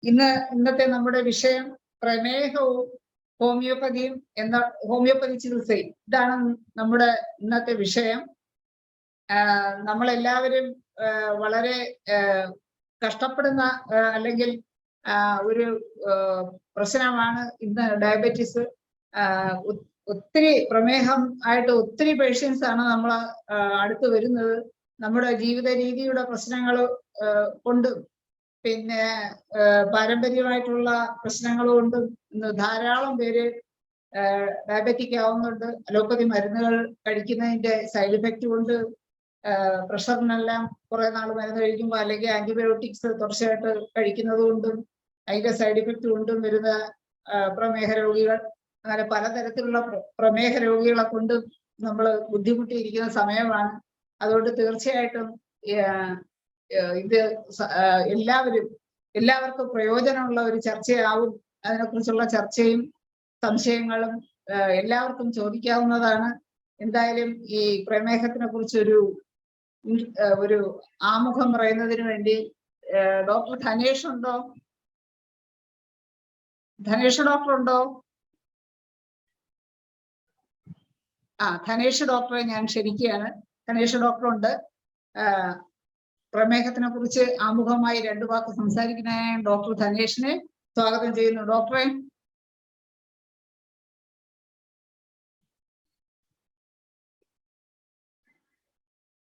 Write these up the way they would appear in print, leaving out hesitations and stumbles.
ഇന്നത്തെ നമ്മുടെ വിഷയം പ്രമേഹവും ഹോമിയോപ്പതിയും ഹോമിയോപ്പതി ചികിത്സയും. ഇതാണ് നമ്മുടെ ഇന്നത്തെ വിഷയം. നമ്മളെല്ലാവരും വളരെ കഷ്ടപ്പെടുന്ന അല്ലെങ്കിൽ ഒരു പ്രശ്നമാണ് ഇന്ന് ഡയബറ്റീസ്. ഒത്തിരി പ്രമേഹം ആയിട്ട് ഒത്തിരി പേഷ്യൻസ് ആണ് നമ്മൾ അടുത്ത് വരുന്നത്. നമ്മുടെ ജീവിത രീതിയുടെ പ്രശ്നങ്ങൾ കൊണ്ട്, പിന്നെ പാരമ്പര്യമായിട്ടുള്ള പ്രശ്നങ്ങൾ കൊണ്ടും ഇന്ന് ധാരാളം പേര് ഡയബറ്റിക് ആവുന്നുണ്ട്. അലോപ്പതി മരുന്നുകൾ കഴിക്കുന്നതിന്റെ സൈഡ് എഫക്റ്റ് കൊണ്ട്, പ്രഷറിനെല്ലാം കുറെ നാൾ മരുന്ന് കഴിക്കുമ്പോൾ അല്ലെങ്കിൽ ആന്റിബയോട്ടിക്സ് തുടർച്ചയായിട്ട് കഴിക്കുന്നത് കൊണ്ടും അതിന്റെ സൈഡ് എഫക്റ്റ് കൊണ്ടും വരുന്ന പ്രമേഹ രോഗികൾ, അങ്ങനെ പലതരത്തിലുള്ള പ്രമേഹ രോഗികളെ കൊണ്ട് നമ്മൾ ബുദ്ധിമുട്ടിയിരിക്കുന്ന സമയമാണ്. അതുകൊണ്ട് തീർച്ചയായിട്ടും ഇത് എല്ലാവർക്കും പ്രയോജനമുള്ള ഒരു ചർച്ചയാവും. അതിനെക്കുറിച്ചുള്ള ചർച്ചയും സംശയങ്ങളും എല്ലാവർക്കും ചോദിക്കാവുന്നതാണ്. എന്തായാലും ഈ പ്രമേഹത്തിനെ കുറിച്ചൊരു ആമുഖം പറയുന്നതിന് വേണ്ടി ഡോക്ടർ ധനേഷ് ഉണ്ടോ? ധനേഷ് ഡോക്ടർ ഉണ്ടോ? ധനേഷ് ഡോക്ടറെ ഞാൻ ക്ഷണിക്കുകയാണ്. ധനേഷ് ഡോക്ടർ ഉണ്ട്. പ്രമേഹത്തിനെ കുറിച്ച് ആമുഖമായി 2 വാക്ക് സംസാരിക്കുന്നതിനായി ഡോക്ടർ ധനേഷിനെ സ്വാഗതം ചെയ്യുന്നു. ഡോക്ടറെ.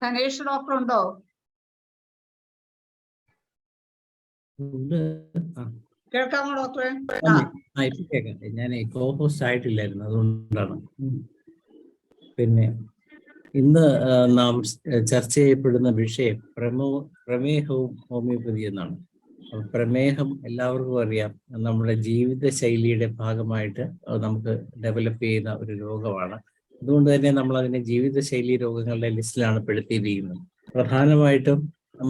ധനേഷ് ഡോക്ടർ ഉണ്ടോ? കേൾക്കാമോ ഡോക്ടറെ? ഞാൻ കോഹോസ്റ്റ് ആയിട്ടില്ലായിരുന്നു, അതുകൊണ്ടാണ്. പിന്നെ ഇന്ന് നാം ചർച്ച ചെയ്യപ്പെടുന്ന വിഷയം പ്രമേഹവും ഹോമിയോപ്പതി എന്നാണ്. പ്രമേഹം എല്ലാവർക്കും അറിയാം, നമ്മുടെ ജീവിതശൈലിയുടെ ഭാഗമായിട്ട് നമുക്ക് ഡെവലപ്പ് ചെയ്യുന്ന ഒരു രോഗമാണ്. അതുകൊണ്ട് തന്നെ നമ്മൾ അതിനെ ജീവിതശൈലി രോഗങ്ങളുടെ ലിസ്റ്റിലാണ് പെടുത്തിയിരിക്കുന്നത്. പ്രധാനമായിട്ടും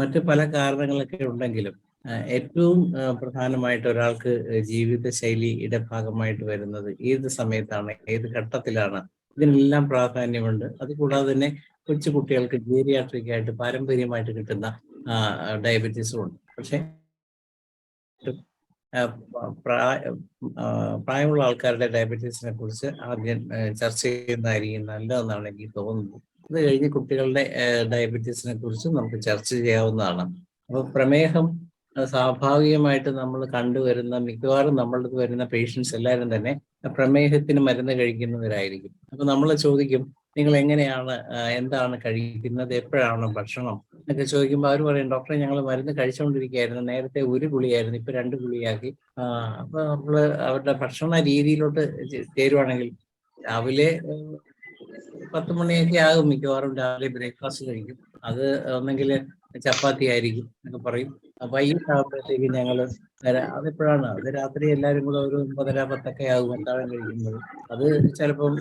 മറ്റ് പല കാരണങ്ങളൊക്കെ ഉണ്ടെങ്കിലും ഏറ്റവും പ്രധാനമായിട്ട് ഒരാൾക്ക് ജീവിതശൈലിയുടെ ഭാഗമായിട്ട് വരുന്നത് ഏത് സമയത്താണ്, ഏത് ഘട്ടത്തിലാണ്, ഇതിനെല്ലാം പ്രാധാന്യമുണ്ട്. അതുകൂടാതെ തന്നെ കൊച്ചു കുട്ടികൾക്ക് ജീരിയാട്രിക് ആയിട്ട് പാരമ്പര്യമായിട്ട് കിട്ടുന്ന ഡയബറ്റീസും ഉണ്ട്. പക്ഷെ പ്രായമുള്ള ആൾക്കാരുടെ ഡയബറ്റീസിനെ കുറിച്ച് ആദ്യം ചർച്ച ചെയ്യുന്നതായിരിക്കും നല്ലതെന്നാണ് എനിക്ക് തോന്നുന്നത്. അത് കഴിഞ്ഞ് കുട്ടികളുടെ ഡയബറ്റീസിനെ കുറിച്ച് നമുക്ക് ചർച്ച ചെയ്യാവുന്നതാണ്. അപ്പോൾ പ്രമേഹം സ്വാഭാവികമായിട്ട് നമ്മൾ കണ്ടുവരുന്ന മിക്കവാറും നമ്മൾക്ക് വരുന്ന പേഷ്യൻസ് എല്ലാവരും തന്നെ പ്രമേഹത്തിന് മരുന്ന് കഴിക്കുന്നവരായിരിക്കും. അപ്പൊ നമ്മൾ ചോദിക്കും, നിങ്ങൾ എങ്ങനെയാണ്, എന്താണ് കഴിക്കുന്നത്, എപ്പോഴാണ് ഭക്ഷണം എന്നൊക്കെ ചോദിക്കുമ്പോൾ അവർ പറയും, ഡോക്ടറെ ഞങ്ങൾ മരുന്ന് കഴിച്ചുകൊണ്ടിരിക്കുകയായിരുന്നു, നേരത്തെ 1 ഗുളിയായിരുന്നു, ഇപ്പൊ 2 ഗുളിയാക്കി. അപ്പൊ നമ്മള് അവരുടെ ഭക്ഷണ രീതിയിലോട്ട് ചേരുവാണെങ്കിൽ രാവിലെ 10 മണിയൊക്കെ ആകും മിക്കവാറും രാവിലെ ബ്രേക്ക്ഫാസ്റ്റ് കഴിക്കും. അത് ഒന്നെങ്കിൽ ചപ്പാത്തി ആയിരിക്കും എന്നൊക്കെ പറയും. വൈകിട്ടാകുമ്പോഴത്തേക്ക് ഞങ്ങള് അതെപ്പോഴാണ്, അത് രാത്രി എല്ലാവരും കൂടെ ഒരു 9:30, 10 ആകും അത്താഴം കഴിക്കുമ്പോൾ. അത് ചിലപ്പം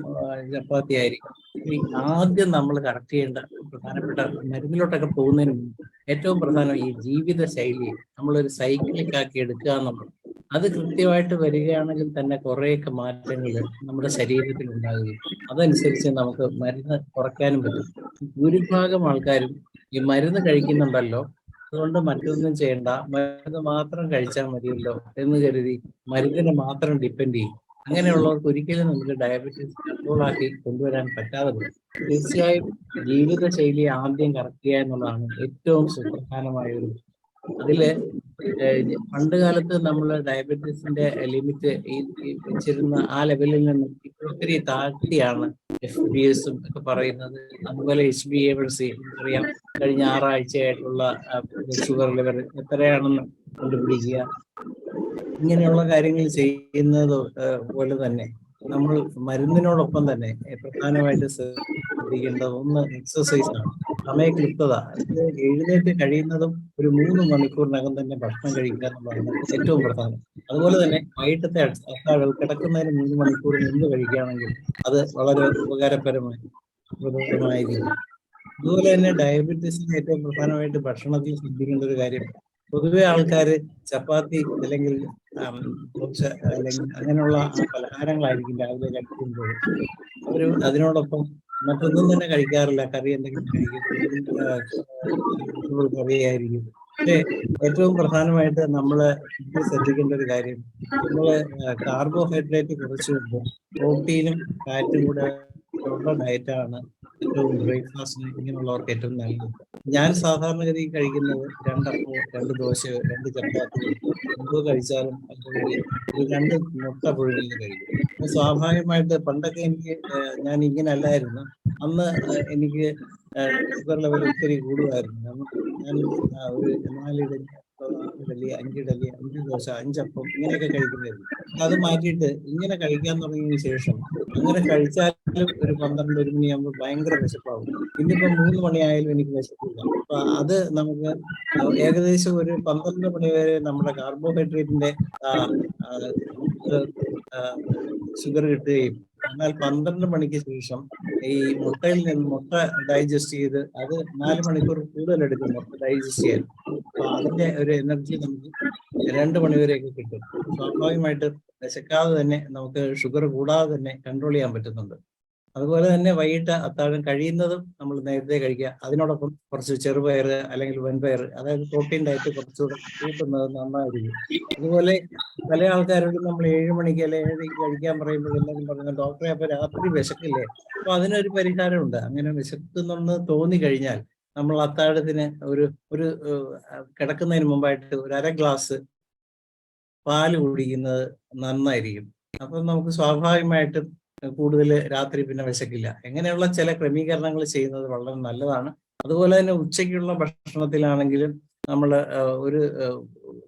ചപ്പാത്തി ആയിരിക്കും. ആദ്യം നമ്മൾ കറക്റ്റ് ചെയ്യേണ്ട പ്രധാനപ്പെട്ട മരുന്നിലോട്ടൊക്കെ പോകുന്നതിന് മുമ്പ് ഏറ്റവും പ്രധാനം ഈ ജീവിത ശൈലിയെ നമ്മളൊരു സൈക്ലിക് ആക്കി എടുക്കുക എന്നുള്ളത്. അത് കൃത്യമായിട്ട് വരികയാണെങ്കിൽ തന്നെ കുറേയൊക്കെ മാറ്റങ്ങൾ നമ്മുടെ ശരീരത്തിൽ ഉണ്ടാകുകയും അതനുസരിച്ച് നമുക്ക് മരുന്ന് കുറയ്ക്കാനും പറ്റും. ഭൂരിഭാഗം ആൾക്കാരും ഈ മരുന്ന് കഴിക്കുന്നുണ്ടല്ലോ, അതുകൊണ്ട് മറ്റൊന്നും ചെയ്യണ്ട, മരുന്ന് മാത്രം കഴിച്ചാൽ മതിയല്ലോ എന്ന് കരുതി മരുന്നിനെ മാത്രം ഡിപ്പെൻഡ് ചെയ്യും. അങ്ങനെയുള്ളവർക്ക് ഒരിക്കലും നമുക്ക് ഡയബറ്റീസ് കൺട്രോൾ ആക്കി കൊണ്ടുവരാൻ പറ്റാതെ വരും. തീർച്ചയായും ജീവിതശൈലി ആദ്യം കറക്റ്റ് ചെയ്യുക എന്നുള്ളതാണ് ഏറ്റവും സുപ്രധാനമായ ഒരു. അതില് പണ്ട് കാലത്ത് നമ്മൾ ഡയബറ്റീസിന്റെ ലിമിറ്റ് ഈ വെച്ചിരുന്ന ആ ലെവലിൽ നിന്നും ഒത്തിരി താഴ്ത്തിയാണ് FBS ഒക്കെ പറയുന്നത്. അതുപോലെ HbA1c അറിയാം, കഴിഞ്ഞ 6 ആഴ്ചയായിട്ടുള്ള ഷുഗർ ലെവൽ എത്രയാണെന്ന് കണ്ടുപിടിക്കുക. ഇങ്ങനെയുള്ള കാര്യങ്ങൾ ചെയ്യുന്നത് പോലെ തന്നെ നമ്മൾ മരുന്നിനോടൊപ്പം തന്നെ പ്രധാനമായിട്ട് ശ്രദ്ധിക്കേണ്ടത് ഒന്ന് എക്സസൈസ് ആണ്, സമയക്ലിപ്തത. ഇത് എഴുന്നേറ്റ് കഴിയുന്നതും ഒരു 3 മണിക്കൂറിനകം തന്നെ ഭക്ഷണം കഴിക്കുക എന്നുള്ളതാണ് ഏറ്റവും പ്രധാനം. അതുപോലെ തന്നെ വൈകിട്ടത്തെ അത്താഴം കിടക്കുന്നതിന് 3 മണിക്കൂർ മുമ്പ് കഴിക്കുകയാണെങ്കിൽ അത് വളരെ ഉപകാരപ്രദമായിരിക്കും. അതുപോലെ തന്നെ ഡയബറ്റീസിന് ഏറ്റവും പ്രധാനമായിട്ട് ഭക്ഷണത്തിൽ ശ്രദ്ധിക്കേണ്ട ഒരു കാര്യം, പൊതുവെ ആൾക്കാർ ചപ്പാത്തി അല്ലെങ്കിൽ ദോശ അല്ലെങ്കിൽ അങ്ങനെയുള്ള പലഹാരങ്ങളായിരിക്കും രാവിലെ കഴിക്കുമ്പോൾ. അവർ അതിനോടൊപ്പം മറ്റൊന്നും തന്നെ കഴിക്കാറില്ല. കറി എന്തെങ്കിലും കഴിക്കും, കറിയായിരിക്കും, പക്ഷേ ഏറ്റവും പ്രധാനമായിട്ട് നമ്മൾ ശ്രദ്ധിക്കേണ്ട ഒരു കാര്യം, നമ്മള് കാർബോഹൈഡ്രേറ്റ് കുറച്ചുകൊണ്ട് പ്രോട്ടീനും ഫാറ്റും കൂടെ ഉള്ള ഡയറ്റാണ് ഏറ്റവും ബ്രേക്ക്ഫാസ്റ്റിന് ഇങ്ങനെയുള്ളവർക്ക് ഏറ്റവും നല്ലത്. ഞാൻ സാധാരണഗതിയിൽ കഴിക്കുന്നത് 2 അപ്പമോ 2 ദോശയോ 2 ചപ്പാത്തിയോ എന്തോ കഴിച്ചാലും അതുകൂടി ഒരു 2 മുട്ട പുഴുങ്ങി കഴിക്കും. അപ്പൊ സ്വാഭാവികമായിട്ട് പണ്ടൊക്കെ എനിക്ക് ഞാൻ ഇങ്ങനെ അല്ലായിരുന്നു. അന്ന് എനിക്ക് ഷുഗർ ലെവൽ ഒത്തിരി കൂടുമായിരുന്നു. കാരണം ഞാൻ ഒരു 4 ഇഡലി, 6 ഇഡലി, 5 ഇഡലി, 5 ദോശ, 5 അപ്പം ഇങ്ങനെയൊക്കെ കഴിക്കുമായിരുന്നു. അത് മാറ്റിയിട്ട് ഇങ്ങനെ കഴിക്കാൻ തുടങ്ങിയതിന് ശേഷം അങ്ങനെ കഴിച്ചാലും ഒരു 12 1 മണിയാകുമ്പോൾ ഭയങ്കര വിശപ്പാവും. ഇന്നിപ്പോ 3 മണിയായാലും എനിക്ക് വിശപ്പില്ല. അപ്പൊ അത് നമുക്ക് ഏകദേശം ഒരു 12 മണി വരെ നമ്മുടെ കാർബോഹൈഡ്രേറ്റിന്റെ നമുക്ക് ഷുഗർ കിട്ടുകയും, എന്നാൽ 12 മണിക്ക് ശേഷം ഈ മുട്ടയിൽ നിന്ന് മുട്ട ഡൈജസ്റ്റ് ചെയ്ത് അത് 4 മണിക്കൂർ കൂടുതൽ എടുക്കും മുട്ട ഡൈജസ്റ്റ് ചെയ്യാൻ. അപ്പൊ അതിന്റെ ഒരു എനർജി നമുക്ക് 2 മണിവരെയൊക്കെ കിട്ടും. സ്വാഭാവികമായിട്ട് വിശക്കാതെ തന്നെ നമുക്ക് ഷുഗർ കൂടാതെ തന്നെ കൺട്രോൾ ചെയ്യാൻ പറ്റുന്നുണ്ട്. അതുപോലെ തന്നെ വൈകിട്ട് അത്താഴം കഴിയുന്നതും നമ്മൾ നേരത്തെ കഴിക്കുക. അതിനോടൊപ്പം കുറച്ച് ചെറുപയർ അല്ലെങ്കിൽ വൻപയർ, അതായത് പ്രോട്ടീൻ ഡയറ്റ് കുറച്ചുകൂടെ കൂട്ടുന്നത് നന്നായിരിക്കും. അതുപോലെ പല ആൾക്കാരോടും നമ്മൾ 7 മണിക്ക് അല്ലെ 7 കഴിക്കാൻ പറയുമ്പോൾ എല്ലാവരും പറയുന്നത്, ഡോക്ടറെ അപ്പൊ രാത്രി വിശക്കില്ലേ? അപ്പൊ അതിനൊരു പരിഹാരമുണ്ട്. അങ്ങനെ വിശക്കുന്നെന്ന് തോന്നി കഴിഞ്ഞാൽ നമ്മൾ അത്താഴത്തിന് ഒരു ഒരു കിടക്കുന്നതിന് മുമ്പായിട്ട് ഒരു 1/2 ഗ്ലാസ് പാല് കുടിക്കുന്നത് നന്നായിരിക്കും. അപ്പം നമുക്ക് സ്വാഭാവികമായിട്ടും കൂടുതൽ രാത്രി പിന്നെ വിശക്കില്ല. ഇങ്ങനെയുള്ള ചില ക്രമീകരണങ്ങൾ ചെയ്യുന്നത് വളരെ നല്ലതാണ്. അതുപോലെ തന്നെ ഉച്ചയ്ക്കുള്ള ഭക്ഷണത്തിലാണെങ്കിലും നമ്മൾ ഒരു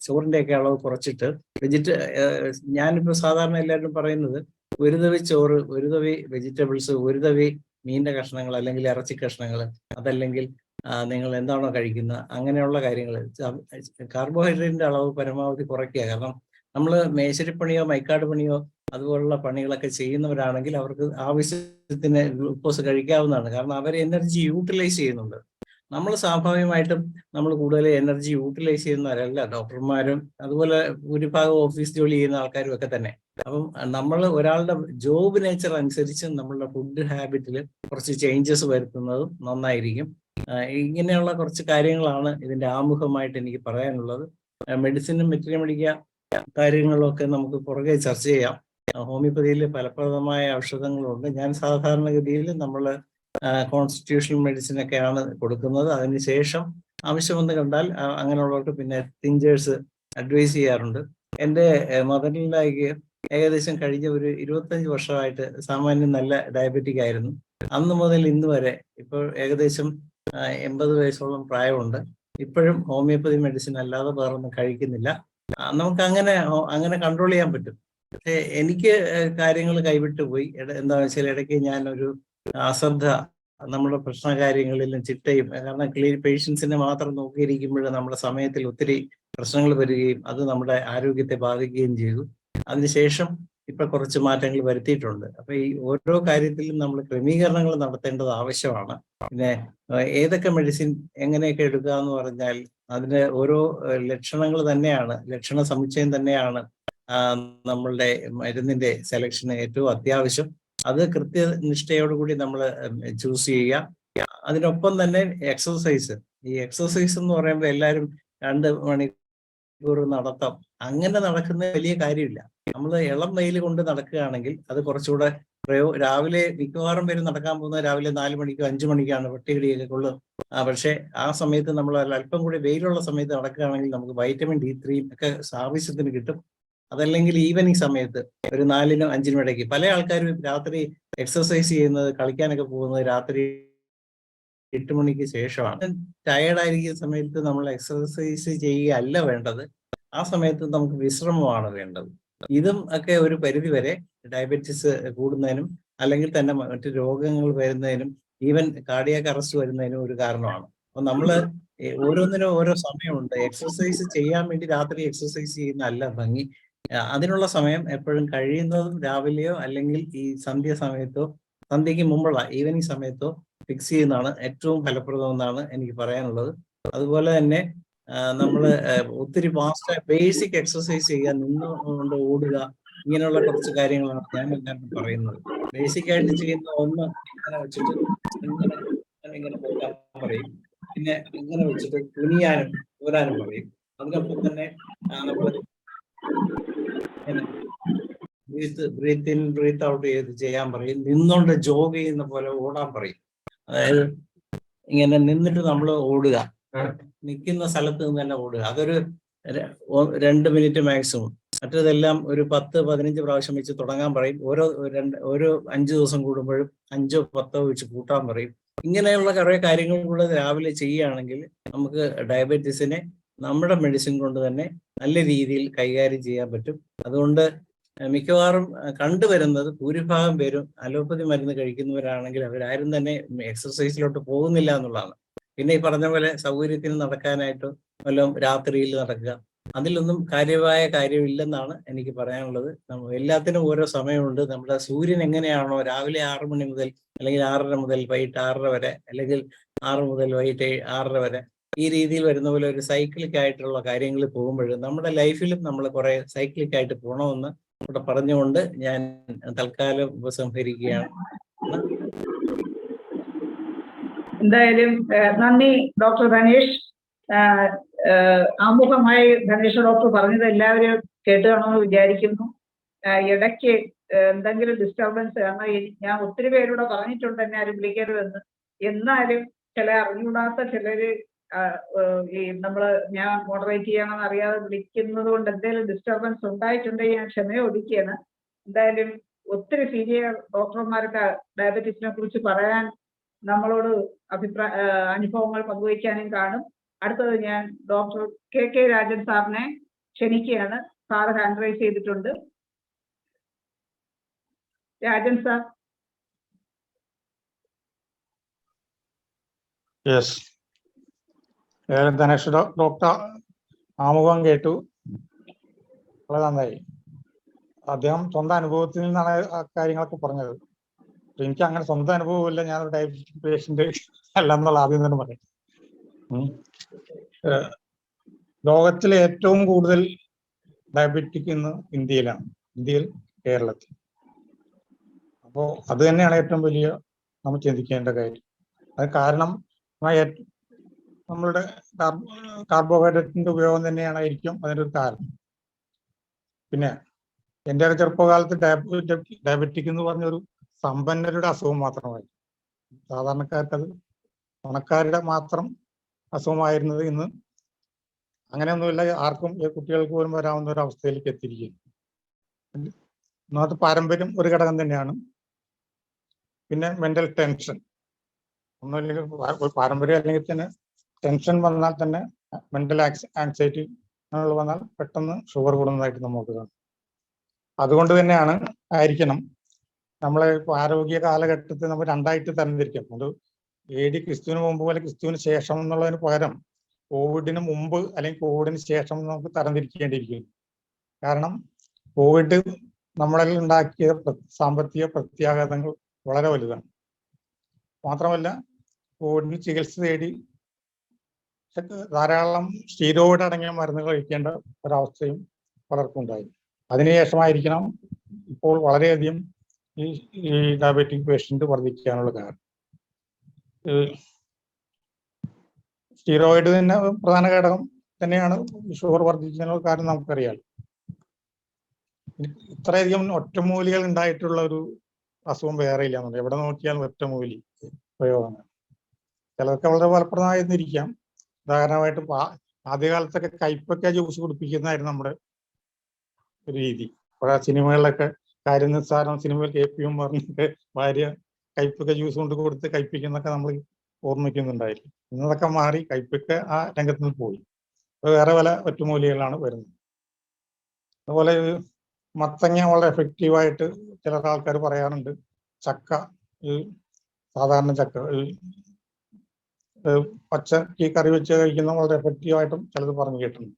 ചോറിന്റെയൊക്കെ അളവ് കുറച്ചിട്ട് ഞാനിപ്പോ സാധാരണ എല്ലാവരും പറയുന്നത്, ഒരു തവി ചോറ്, ഒരു തവി വെജിറ്റബിൾസ്, ഒരു തവി മീനിന്റെ കഷ്ണങ്ങൾ അല്ലെങ്കിൽ ഇറച്ചി കഷ്ണങ്ങൾ, അതല്ലെങ്കിൽ നിങ്ങൾ എന്താണോ കഴിക്കുന്നത് അങ്ങനെയുള്ള കാര്യങ്ങൾ, കാർബോഹൈഡ്രേറ്റിന്റെ അളവ് പരമാവധി കുറയ്ക്കുക. കാരണം നമ്മൾ മേശരിപ്പണിയോ മൈക്കാട് പണിയോ അതുപോലുള്ള പണികളൊക്കെ ചെയ്യുന്നവരാണെങ്കിൽ അവർക്ക് ആവശ്യത്തിന് ഗ്ലൂക്കോസ് കഴിക്കാവുന്നതാണ്. കാരണം അവർ എനർജി യൂട്ടിലൈസ് ചെയ്യുന്നുണ്ട്. നമ്മൾ സ്വാഭാവികമായിട്ടും നമ്മൾ കൂടുതൽ എനർജി യൂട്ടിലൈസ് ചെയ്യുന്നവരല്ല ഡോക്ടർമാരും, അതുപോലെ ഭൂരിഭാഗം ഓഫീസ് ജോലി ചെയ്യുന്ന ആൾക്കാരും ഒക്കെ തന്നെ. അപ്പം നമ്മൾ ഒരാളുടെ ജോബ് നേച്ചർ അനുസരിച്ച് നമ്മളുടെ ഫുഡ് ഹാബിറ്റിൽ കുറച്ച് ചേഞ്ചസ് വരുത്തുന്നതും നന്നായിരിക്കും. ഇങ്ങനെയുള്ള കുറച്ച് കാര്യങ്ങളാണ് ഇതിന്റെ ആമുഖമായിട്ട് എനിക്ക് പറയാനുള്ളത്. മെഡിസിനും വെറ്ററിനറി കാര്യങ്ങളൊക്കെ നമുക്ക് പുറകെ ചർച്ച ചെയ്യാം. ഹോമിയോപ്പതിയിൽ ഫലപ്രദമായ ഔഷധങ്ങളുണ്ട്. ഞാൻ സാധാരണഗതിയിൽ നമ്മൾ കോൺസ്റ്റിറ്റ്യൂഷണൽ മെഡിസിൻ ഒക്കെയാണ് കൊടുക്കുന്നത്. അതിനുശേഷം ആവശ്യമെന്ന് കണ്ടാൽ അങ്ങനെയുള്ളവർക്ക് പിന്നെ തിഞ്ചേഴ്സ് അഡ്വൈസ് ചെയ്യാറുണ്ട്. എൻ്റെ മദറിലേക്ക് ഏകദേശം കഴിഞ്ഞ ഒരു 25 വർഷമായിട്ട് സാമാന്യം നല്ല ഡയബറ്റിക് ആയിരുന്നു. അന്ന് മുതൽ ഇന്ന് വരെ ഇപ്പോൾ ഏകദേശം 80 വയസ്സോളം പ്രായമുണ്ട്. ഇപ്പോഴും ഹോമിയോപ്പതി മെഡിസിൻ അല്ലാതെ വേറൊന്നും കഴിക്കുന്നില്ല. നമുക്ക് അങ്ങനെ കൺട്രോൾ ചെയ്യാൻ പറ്റും. പക്ഷേ എനിക്ക് കാര്യങ്ങൾ കൈവിട്ടു പോയി. എന്താണെന്ന് വെച്ചാൽ ഇടയ്ക്ക് ഞാനൊരു അശ്രദ്ധ നമ്മുടെ പ്രശ്ന കാര്യങ്ങളിലും ചിട്ടയും, കാരണം പേഷ്യൻസിനെ മാത്രം നോക്കിയിരിക്കുമ്പോൾ നമ്മുടെ സമയത്തിൽ ഒത്തിരി പ്രശ്നങ്ങൾ വരികയും അത് നമ്മുടെ ആരോഗ്യത്തെ ബാധിക്കുകയും ചെയ്തു. അതിനുശേഷം ഇപ്പൊ കുറച്ച് മാറ്റങ്ങൾ വരുത്തിയിട്ടുണ്ട്. അപ്പൊ ഈ ഓരോ കാര്യത്തിലും നമ്മൾ ക്രമീകരണങ്ങൾ നടത്തേണ്ടത് ആവശ്യമാണ്. പിന്നെ ഏതൊക്കെ മെഡിസിൻ എങ്ങനെയൊക്കെ എടുക്കുക എന്ന് പറഞ്ഞാൽ അതിന് ഓരോ ലക്ഷണങ്ങൾ തന്നെയാണ്, ലക്ഷണ സമുച്ചയം തന്നെയാണ് നമ്മളുടെ മരുന്നിന്റെ സെലക്ഷന് ഏറ്റവും അത്യാവശ്യം. അത് കൃത്യനിഷ്ഠയോടുകൂടി നമ്മൾ ചൂസ് ചെയ്യുക. അതിനൊപ്പം തന്നെ എക്സർസൈസ്. ഈ എക്സർസൈസ് എന്ന് പറയുമ്പോൾ എല്ലാവരും 2 മണിക്കൂർ നടത്താം, അങ്ങനെ നടക്കുന്ന വലിയ കാര്യമില്ല. നമ്മൾ ഇളം വെയിൽ കൊണ്ട് നടക്കുകയാണെങ്കിൽ അത് കുറച്ചുകൂടെ രാവിലെ മിക്കവാറും പേര് നടക്കാൻ പോകുന്നത് രാവിലെ 4 മണിക്കോ 5 മണിക്കാണ്, വെട്ടിയിടിയൊക്കെ കൊള്ളും. പക്ഷെ ആ സമയത്ത് നമ്മൾ അല്പം കൂടി വെയിലുള്ള സമയത്ത് നടക്കുകയാണെങ്കിൽ നമുക്ക് വൈറ്റമിൻ D3 ഒക്കെ ആവശ്യത്തിന് കിട്ടും. അതല്ലെങ്കിൽ ഈവനിങ് സമയത്ത് ഒരു 4-നും 5-നും ഇടയ്ക്ക്. പല ആൾക്കാരും രാത്രി എക്സർസൈസ് ചെയ്യുന്നത്, കളിക്കാനൊക്കെ പോകുന്നത് രാത്രി 8 മണിക്ക് ശേഷമാണ്. ടയേർഡായിരിക്കുന്ന സമയത്ത് നമ്മൾ എക്സർസൈസ് ചെയ്യുകയല്ല വേണ്ടത്, ആ സമയത്ത് നമുക്ക് വിശ്രമമാണ് വേണ്ടത്. ഇതും ഒക്കെ ഒരു പരിധി വരെ ഡയബറ്റീസ് കൂടുന്നതിനും അല്ലെങ്കിൽ തന്നെ മറ്റു രോഗങ്ങൾ വരുന്നതിനും ഈവൻ കാർഡിയാക് അറസ്റ്റ് വരുന്നതിനും ഒരു കാരണമാണ്. അപ്പൊ നമ്മള് ഓരോന്നിനും ഓരോ സമയമുണ്ട്. എക്സർസൈസ് ചെയ്യാൻ വേണ്ടി രാത്രി എക്സർസൈസ് ചെയ്യുന്നതല്ല ഭംഗി. അതിനുള്ള സമയം എപ്പോഴും കഴിയുന്നതും രാവിലെയോ അല്ലെങ്കിൽ ഈ സന്ധ്യയ്ക്ക് മുമ്പുള്ള ഈവനിങ് സമയത്തോ ഫിക്സ് ചെയ്യുന്നതാണ് ഏറ്റവും ഫലപ്രദമെന്നാണ് എനിക്ക് പറയാനുള്ളത്. അതുപോലെ തന്നെ നമ്മൾ ഒത്തിരി ബേസിക് എക്സർസൈസ് ചെയ്യുക, നിന്നുകൊണ്ട് ഓടുക, ഇങ്ങനെയുള്ള കുറച്ച് കാര്യങ്ങളാണ് ഞാൻ എല്ലാവർക്കും പറയുന്നത്. ബേസിക് ആയിട്ട് ചെയ്യുന്ന ഒന്ന് ഇങ്ങനെ വെച്ചിട്ട് ഇങ്ങനെ പോകാൻ പറയും. പിന്നെ ഇങ്ങനെ വെച്ചിട്ട് കുനിയാനും ഊരാനും പറയും. അതിനൊപ്പം തന്നെ നമ്മൾ ബ്രീത്ത് ഇൻ ബ്രീത്ത് ഔട്ട് ചെയ്ത് ചെയ്യാൻ പറയും. നിന്നുകൊണ്ട് ജോഗ് ചെയ്യുന്ന പോലെ ഓടാൻ പറയും. അതായത് ഇങ്ങനെ നിന്നിട്ട് നമ്മൾ ഓടുക, നിൽക്കുന്ന സ്ഥലത്ത് നിന്ന് തന്നെ ഓടുക. അതൊരു 2 മിനിറ്റ് മാക്സിമം. മറ്റതെല്ലാം ഒരു 10-15 പ്രാവശ്യം വെച്ച് തുടങ്ങാൻ പറയും. ഓരോ 5 ദിവസം കൂടുമ്പോഴും 5-10 വെച്ച് കൂട്ടാൻ പറയും. ഇങ്ങനെയുള്ള കുറേ കാര്യങ്ങൾ കൂടെ രാവിലെ ചെയ്യുകയാണെങ്കിൽ നമുക്ക് ഡയബറ്റീസിനെ നമ്മുടെ മെഡിസിൻ കൊണ്ട് തന്നെ നല്ല രീതിയിൽ കൈകാര്യം ചെയ്യാൻ പറ്റും. അതുകൊണ്ട് മിക്കവാറും കണ്ടുവരുന്നത് ഭൂരിഭാഗം പേരും അലോപ്പതി മരുന്ന് കഴിക്കുന്നവരാണെങ്കിൽ അവരാരും തന്നെ എക്സർസൈസിലോട്ട് പോകുന്നില്ല എന്നുള്ളതാണ്. പിന്നെ ഈ പറഞ്ഞ പോലെ സൗകര്യത്തിന് നടക്കാനായിട്ട് വല്ലതും രാത്രിയിൽ നടക്കുക, അതിലൊന്നും കാര്യമായ കാര്യമില്ലെന്നാണ് എനിക്ക് പറയാനുള്ളത്. എല്ലാത്തിനും ഓരോ സമയമുണ്ട്. നമ്മുടെ സൂര്യൻ എങ്ങനെയാണോ രാവിലെ 6 മണി മുതൽ അല്ലെങ്കിൽ 6:30 മുതൽ വൈകിട്ട് 6:30 വരെ, അല്ലെങ്കിൽ 6 മുതൽ വൈകിട്ട് 6:30 വരെ, ഈ രീതിയിൽ വരുന്ന പോലെ ഒരു സൈക്ലിക് ആയിട്ടുള്ള കാര്യങ്ങൾ പോകുമ്പോൾ നമ്മുടെ ലൈഫിലും നമ്മൾ കുറെ സൈക്ലിക് ആയിട്ട് പോകണമെന്ന് ഇവിടെ പറഞ്ഞുകൊണ്ട് ഞാൻ തൽക്കാലം ഉപസംഹരിക്കുകയാണ്. എന്തായാലും നന്ദി ഡോക്ടർ ധനേഷ്. ആമുഖമായി ധനേഷ് ഡോക്ടർ പറഞ്ഞത് എല്ലാവരും കേട്ട് കാണുമെന്ന് വിചാരിക്കുന്നു. ഇടയ്ക്ക് എന്തെങ്കിലും ഡിസ്റ്റർബൻസ്, കാരണം ഞാൻ ഒത്തിരി പേരോട് പറഞ്ഞിട്ടുണ്ട് എന്നെ ആരും വിളിക്കരുതെന്ന്. എന്നാലും ചില അറിഞ്ഞൂടാത്ത ചിലര് ഞാൻ മോഡറേറ്റ് ചെയ്യണമെന്ന് അറിയാതെ വിളിക്കുന്നത് കൊണ്ട് എന്തെങ്കിലും ഡിസ്റ്റർബൻസ് ഉണ്ടായിട്ടുണ്ടെങ്കിൽ ഞാൻ ക്ഷമയോടിക്കുകയാണ്. എന്തായാലും ഒത്തിരി സീനിയർ ഡോക്ടർമാർക്ക് ഡയബറ്റീസിനെ കുറിച്ച് പറയാൻ, നമ്മളോട് അനുഭവങ്ങൾ പങ്കുവയ്ക്കാനും കാണും. അടുത്തത് ഞാൻ ഡോക്ടർ KK രാജൻ സാറിനെ ക്ഷണിക്കുകയാണ്. സാറ് ഹാൻഡ് റൈസ് ചെയ്തിട്ടുണ്ട്. Rajan sir. Yes, Dhanesh doctor ആമുഖം കേട്ടു, വളരെ നന്നായി. അദ്ദേഹം സ്വന്തം അനുഭവത്തിൽ നിന്നാണ് ആ കാര്യങ്ങളൊക്കെ പറഞ്ഞത്. എനിക്ക് അങ്ങനെ സ്വന്തം അനുഭവമില്ല, ഞാനൊരു ഡയബറ്റിക് പേഷ്യന്റ് അല്ല എന്നുള്ള ആദ്യം തന്നെ പറയാം. ലോകത്തിലെ ഏറ്റവും കൂടുതൽ ഡയബറ്റിക് ഇന്ന് ഇന്ത്യയിൽ, കേരളത്തിൽ. അപ്പോൾ അത് തന്നെയാണ് ഏറ്റവും വലിയ നമ്മൾ ചിന്തിക്കേണ്ട കാര്യം. അത് കാരണം നമ്മളുടെ കാർബോഹൈഡ്രേറ്റിന്റെ ഉപയോഗം തന്നെയായിരിക്കും അതിൻ്റെ ഒരു കാരണം. പിന്നെ എൻ്റെ ഒരു ചെറുപ്പകാലത്ത് ഡയബറ്റിക് എന്ന് പറഞ്ഞൊരു സമ്പന്നരുടെ അസുഖം മാത്രമായി, സാധാരണക്കാർക്കത് പണക്കാരുടെ മാത്രം അസുഖമായിരുന്നത് ഇന്ന് അങ്ങനെയൊന്നുമില്ല. ആർക്കും, കുട്ടികൾക്ക് പോലും വരാവുന്ന ഒരു അവസ്ഥയിലേക്ക് എത്തിയിരിക്കുന്നു. ഒന്നാമത്തെ പാരമ്പര്യം ഒരു ഘടകം തന്നെയാണ്. പിന്നെ മെന്റൽ ടെൻഷൻ, ഒന്നുമില്ലെങ്കിൽ ഒരു പാരമ്പര്യം അല്ലെങ്കിൽ തന്നെ ടെൻഷൻ വന്നാൽ തന്നെ, മെന്റൽ ആങ്സൈറ്റി അങ്ങനെയുള്ള വന്നാൽ പെട്ടെന്ന് ഷുഗർ കൂടുന്നതായിട്ട് നമുക്ക് കാണും. അതുകൊണ്ട് തന്നെയാണ് ആയിരിക്കണം നമ്മളെ ആരോഗ്യ കാലഘട്ടത്തിൽ നമ്മൾ രണ്ടായിട്ട് തരംതിരിക്കാം. ഒരു ക്രിസ്തുവിന് മുമ്പ് പോലെ ക്രിസ്തുവിന് ശേഷം എന്നുള്ളതിന് പകരം കോവിഡിന് മുമ്പ് അല്ലെങ്കിൽ കോവിഡിന് ശേഷം നമുക്ക് തരംതിരിക്കേണ്ടിയിരിക്കുന്നു. കാരണം കോവിഡ് നമ്മളിൽ ഉണ്ടാക്കിയ സാമ്പത്തിക പ്രത്യാഘാതങ്ങൾ വളരെ വലുതാണ്. മാത്രമല്ല കോവിഡിന് ചികിത്സ തേടി ധാരാളം സ്റ്റീറോയിഡ് അടങ്ങിയ മരുന്നുകൾ കഴിക്കേണ്ട ഒരവസ്ഥയും പലർക്കും ഉണ്ടായി. അതിനുശേഷമായിരിക്കണം ഇപ്പോൾ വളരെയധികം ഈ ഡയബറ്റിക് പേഷ്യന്റ് വർദ്ധിക്കാനുള്ള കാരണം. സ്റ്റീറോയിഡ് തന്നെ പ്രധാന ഘടകം തന്നെയാണ് ഷുഗർ വർദ്ധിക്കാനുള്ള കാരണം നമുക്കറിയാം. ഇത്രയധികം ഒറ്റമൂലികൾ ഉണ്ടായിട്ടുള്ള ഒരു അസുഖം വേറെ ഇല്ല. എവിടെ നോക്കിയാലും ഒറ്റമൂലി പ്രയോഗമാണ്. ചിലർക്ക് വളരെ ഫലപ്രദമായിരുന്നിരിക്കാം. ഉദാഹരണമായിട്ട് ആദ്യകാലത്തൊക്കെ കൈപ്പക്ക ജ്യൂസ് കുടിപ്പിക്കുന്നതായിരുന്നു നമ്മുടെ ഒരു രീതി. പഴയ സിനിമകളിലൊക്കെ കാര്യം നിസ്സാരം സിനിമയിൽ KPM പറഞ്ഞിട്ട് ഭാര്യ കൈപ്പക്ക ജ്യൂസ് കൊണ്ട് കൊടുത്ത് കൈപ്പിക്കുന്നൊക്കെ നമ്മൾ ഓർമ്മിക്കുന്നുണ്ടായിരുന്നു. ഇന്നതൊക്കെ മാറി കൈപ്പക്ക ആ രംഗത്ത് നിന്ന് പോയി. വേറെ പല ഒറ്റമൂലികളാണ് വരുന്നത്. അതുപോലെ മത്തങ്ങ വളരെ എഫക്റ്റീവായിട്ട് ചില ആൾക്കാർ പറയാറുണ്ട്. ചക്ക, സാധാരണ ചക്ക പച്ചക്ക് കറി വെച്ച് കഴിക്കുന്ന വളരെ എഫക്റ്റീവായിട്ടും ചിലത് പറഞ്ഞു കേട്ടിട്ടുണ്ട്.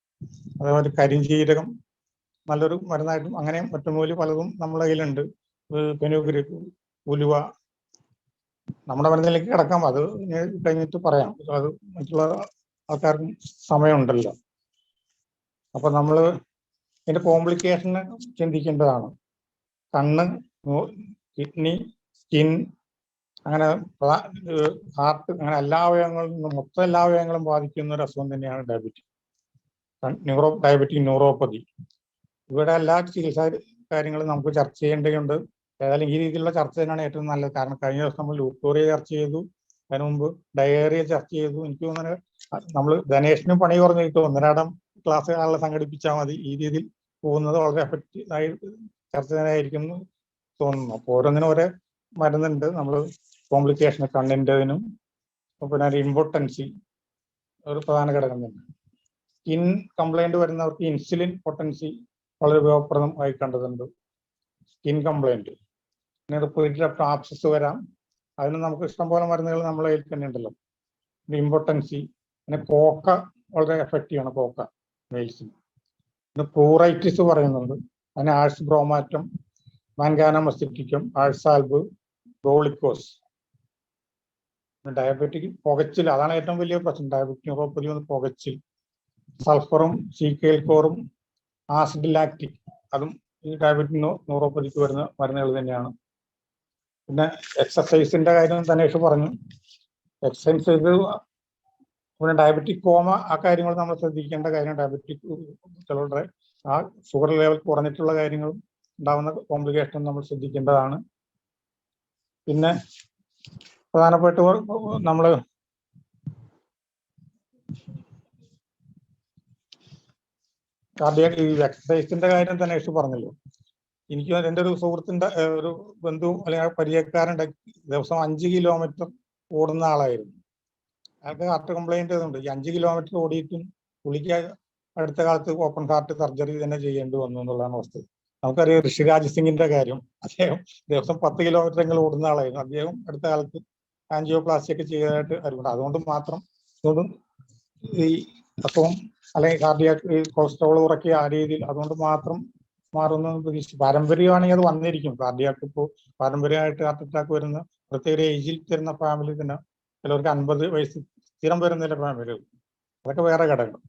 അതേപോലെ കരിഞ്ജീരകം നല്ലൊരു മരുന്നായിട്ടും അങ്ങനെ ഒറ്റമൂലി പലതും നമ്മുടെ കയ്യിലുണ്ട്. ഫെനുഗ്രീക്ക്, ഉലുവ, നമ്മുടെ മരുന്നിലേക്ക് കിടക്കാം. അത് കഴിഞ്ഞിട്ട് പറയാം, അത് മറ്റുള്ള ആൾക്കാർക്കും സമയമുണ്ടല്ലോ. അപ്പൊ നമ്മൾ ഇതിന്റെ കോംപ്ലിക്കേഷന് ചിന്തിക്കേണ്ടതാണ്. കണ്ണ്, കിഡ്നി, സ്കിൻ, അങ്ങനെ ഹാർട്ട് അങ്ങനെ എല്ലാ അവയവങ്ങളും മൊത്തം എല്ലാ അവയവങ്ങളും ബാധിക്കുന്ന ഒരു അസുഖം തന്നെയാണ് ഡയബറ്റിക് ന്യൂറോപ്പതി. ഇവിടെ എല്ലാ ചികിത്സാ കാര്യങ്ങളും നമുക്ക് ചർച്ച ചെയ്യേണ്ടതുണ്ട്. ഏതായാലും ഈ രീതിയിലുള്ള ചർച്ച തന്നെയാണ് ഏറ്റവും നല്ലത്. കാരണം കഴിഞ്ഞ ദിവസം നമ്മൾ ലൂക്കോറിയ ചർച്ച ചെയ്തു, അതിനു മുമ്പ് ഡയേറിയ ചർച്ച ചെയ്തു. എനിക്ക് തോന്നുന്നത് നമ്മൾ ധനേഷിനും പണി കുറഞ്ഞ് കിട്ടും, ഒന്നരാടം ക്ലാസ് ആളെ സംഘടിപ്പിച്ചാൽ മതി. ഈ രീതിയിൽ പോകുന്നത് വളരെ എഫക്റ്റീവായി ചർച്ച ചെയ്യാനായിരിക്കും തോന്നുന്നു. അപ്പോൾ ഓരോന്നിനും ഓരോ മരുന്നുണ്ട്. നമ്മൾ കോംപ്ലിക്കേഷൻ കണ്ണിൻ്റെതിനും പിന്നെ ഒരു ഇമ്പോർട്ടൻസി ഒരു പ്രധാന ഘടകം തന്നെ. സ്കിൻ കംപ്ലൈന്റ് വരുന്നവർക്ക് ഇൻസുലിൻ പൊട്ടൻസി വളരെ ഉപയോഗപ്രദമായി കണ്ടതുണ്ട്. സ്കിൻ കംപ്ലൈന്റ് പിന്നെ റിപ്പീറ്റഡ് ആപ്സസ് വരാം, അതിന് നമുക്ക് ഇഷ്ടംപോലെ മരുന്നുകൾ നമ്മളെ കയ്യിൽ തന്നെ ഉണ്ടല്ലോ. ഇമ്പോർട്ടൻസി പിന്നെ കോക്ക വളരെ എഫക്റ്റീവ് ആണ്, കോക്ക മെയിൽസിന്. പിന്നെ പ്ലൂറൈറ്റിസ് പറയുന്നുണ്ട്, അതിന് ആഴ്സ് ബ്രോമാറ്റം, മാൻഗാനമസിറ്റിക്കം, ആഴ്സാൽബ്, റോളിക്കോസ്. ഡയബറ്റിക് പുകച്ചിൽ, അതാണ് ഏറ്റവും വലിയ പ്രശ്നം. ഡയബറ്റിക് ന്യൂറോപ്പതി വന്ന് പുകച്ചിൽ. സൾഫറും സീക്കേൽക്കോറും ആസിഡ് ലാക്റ്റിക്, അതും ഈ ഡയബറ്റിക് ന്യൂറോപ്പതിക്ക് വരുന്ന മരുന്നുകൾ തന്നെയാണ്. പിന്നെ എക്സസൈസിന്റെ കാര്യം തനേഷ് പറഞ്ഞു. എക്സസൈസ് ചെയ്ത് പിന്നെ ഡയബറ്റിക് കോമ, ആ കാര്യങ്ങൾ നമ്മൾ ശ്രദ്ധിക്കേണ്ട കാര്യം. ഡയബറ്റിക് ചിലരുടെ ആ ഷുഗർ ലെവൽ കുറഞ്ഞിട്ടുള്ള കാര്യങ്ങളും ഉണ്ടാകുന്ന കോംപ്ലിക്കേഷൻ നമ്മൾ ശ്രദ്ധിക്കേണ്ടതാണ്. പിന്നെ പ്രധാനപ്പെട്ട നമ്മൾ കാർഡിയാക് ഈ എക്സസൈസിന്റെ കാര്യം തന്നെ പറഞ്ഞല്ലോ. എനിക്ക് എൻ്റെ ഒരു സുഹൃത്തിന്റെ ഒരു ബന്ധു അല്ലെങ്കിൽ പരിചയക്കാരുണ്ട്, ദിവസം 5 കിലോമീറ്റർ ഓടുന്ന ആളായിരുന്നു. അയാൾക്ക് ഹാർട്ട് കംപ്ലൈന്റ് ഉണ്ട്. ഈ 5 കിലോമീറ്റർ ഓടിയിട്ടും പുള്ളിക്ക് അടുത്ത കാലത്ത് ഓപ്പൺ ഹാർട്ട് സർജറി തന്നെ ചെയ്യേണ്ടി വന്നു എന്നുള്ളതാണ് അവസ്ഥ. നമുക്കറിയാം ഋഷിരാജ് സിംഗിന്റെ കാര്യം. അദ്ദേഹം ദിവസം 10 കിലോമീറ്റർ എങ്കിലും ഓടുന്ന ആളായിരുന്നു. അദ്ദേഹം അടുത്ത കാലത്ത് ആൻജിയോപ്ലാസ്റ്റി ഒക്കെ ചെയ്തതായിട്ട് അറിവുണ്ട്. അതുകൊണ്ട് മാത്രം ഈ അസുഖം അല്ലെങ്കിൽ കാർഡിയാക് കൊളസ്ട്രോൾ കുറയ്ക്കുക ആ രീതിയിൽ അതുകൊണ്ട് മാത്രം മാറുമെന്ന് പ്രതീക്ഷിച്ചു. പാരമ്പര്യമാണെങ്കിൽ അത് വന്നിരിക്കും. കാർഡിയാക് ഇപ്പോൾ പാരമ്പര്യമായിട്ട് ഹാർട്ട് അറ്റാക്ക് വരുന്ന പ്രത്യേക ഏജിൽ തരുന്ന ഫാമിലി തന്നെ, ചിലവർക്ക് 50 വയസ്സ് സ്ഥിരം വരുന്നില്ല ഫാമിലികൾ. അതൊക്കെ വേറെ ഘടകം.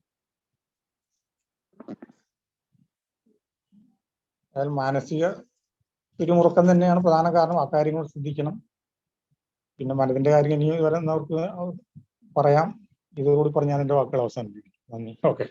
അതായത് മാനസിക പിരിമുറുക്കം തന്നെയാണ് പ്രധാന കാരണം. ആ കാര്യങ്ങൾ ശ്രദ്ധിക്കണം. പിന്നെ മനതിന്റെ കാര്യം ഇനി വരുന്നവർക്ക് പറയാം. ഇതോടുകൂടി പറഞ്ഞാൽ എൻ്റെ വാക്കുകൾ അവസാനിപ്പിക്കും. നന്ദി. ഓക്കെ.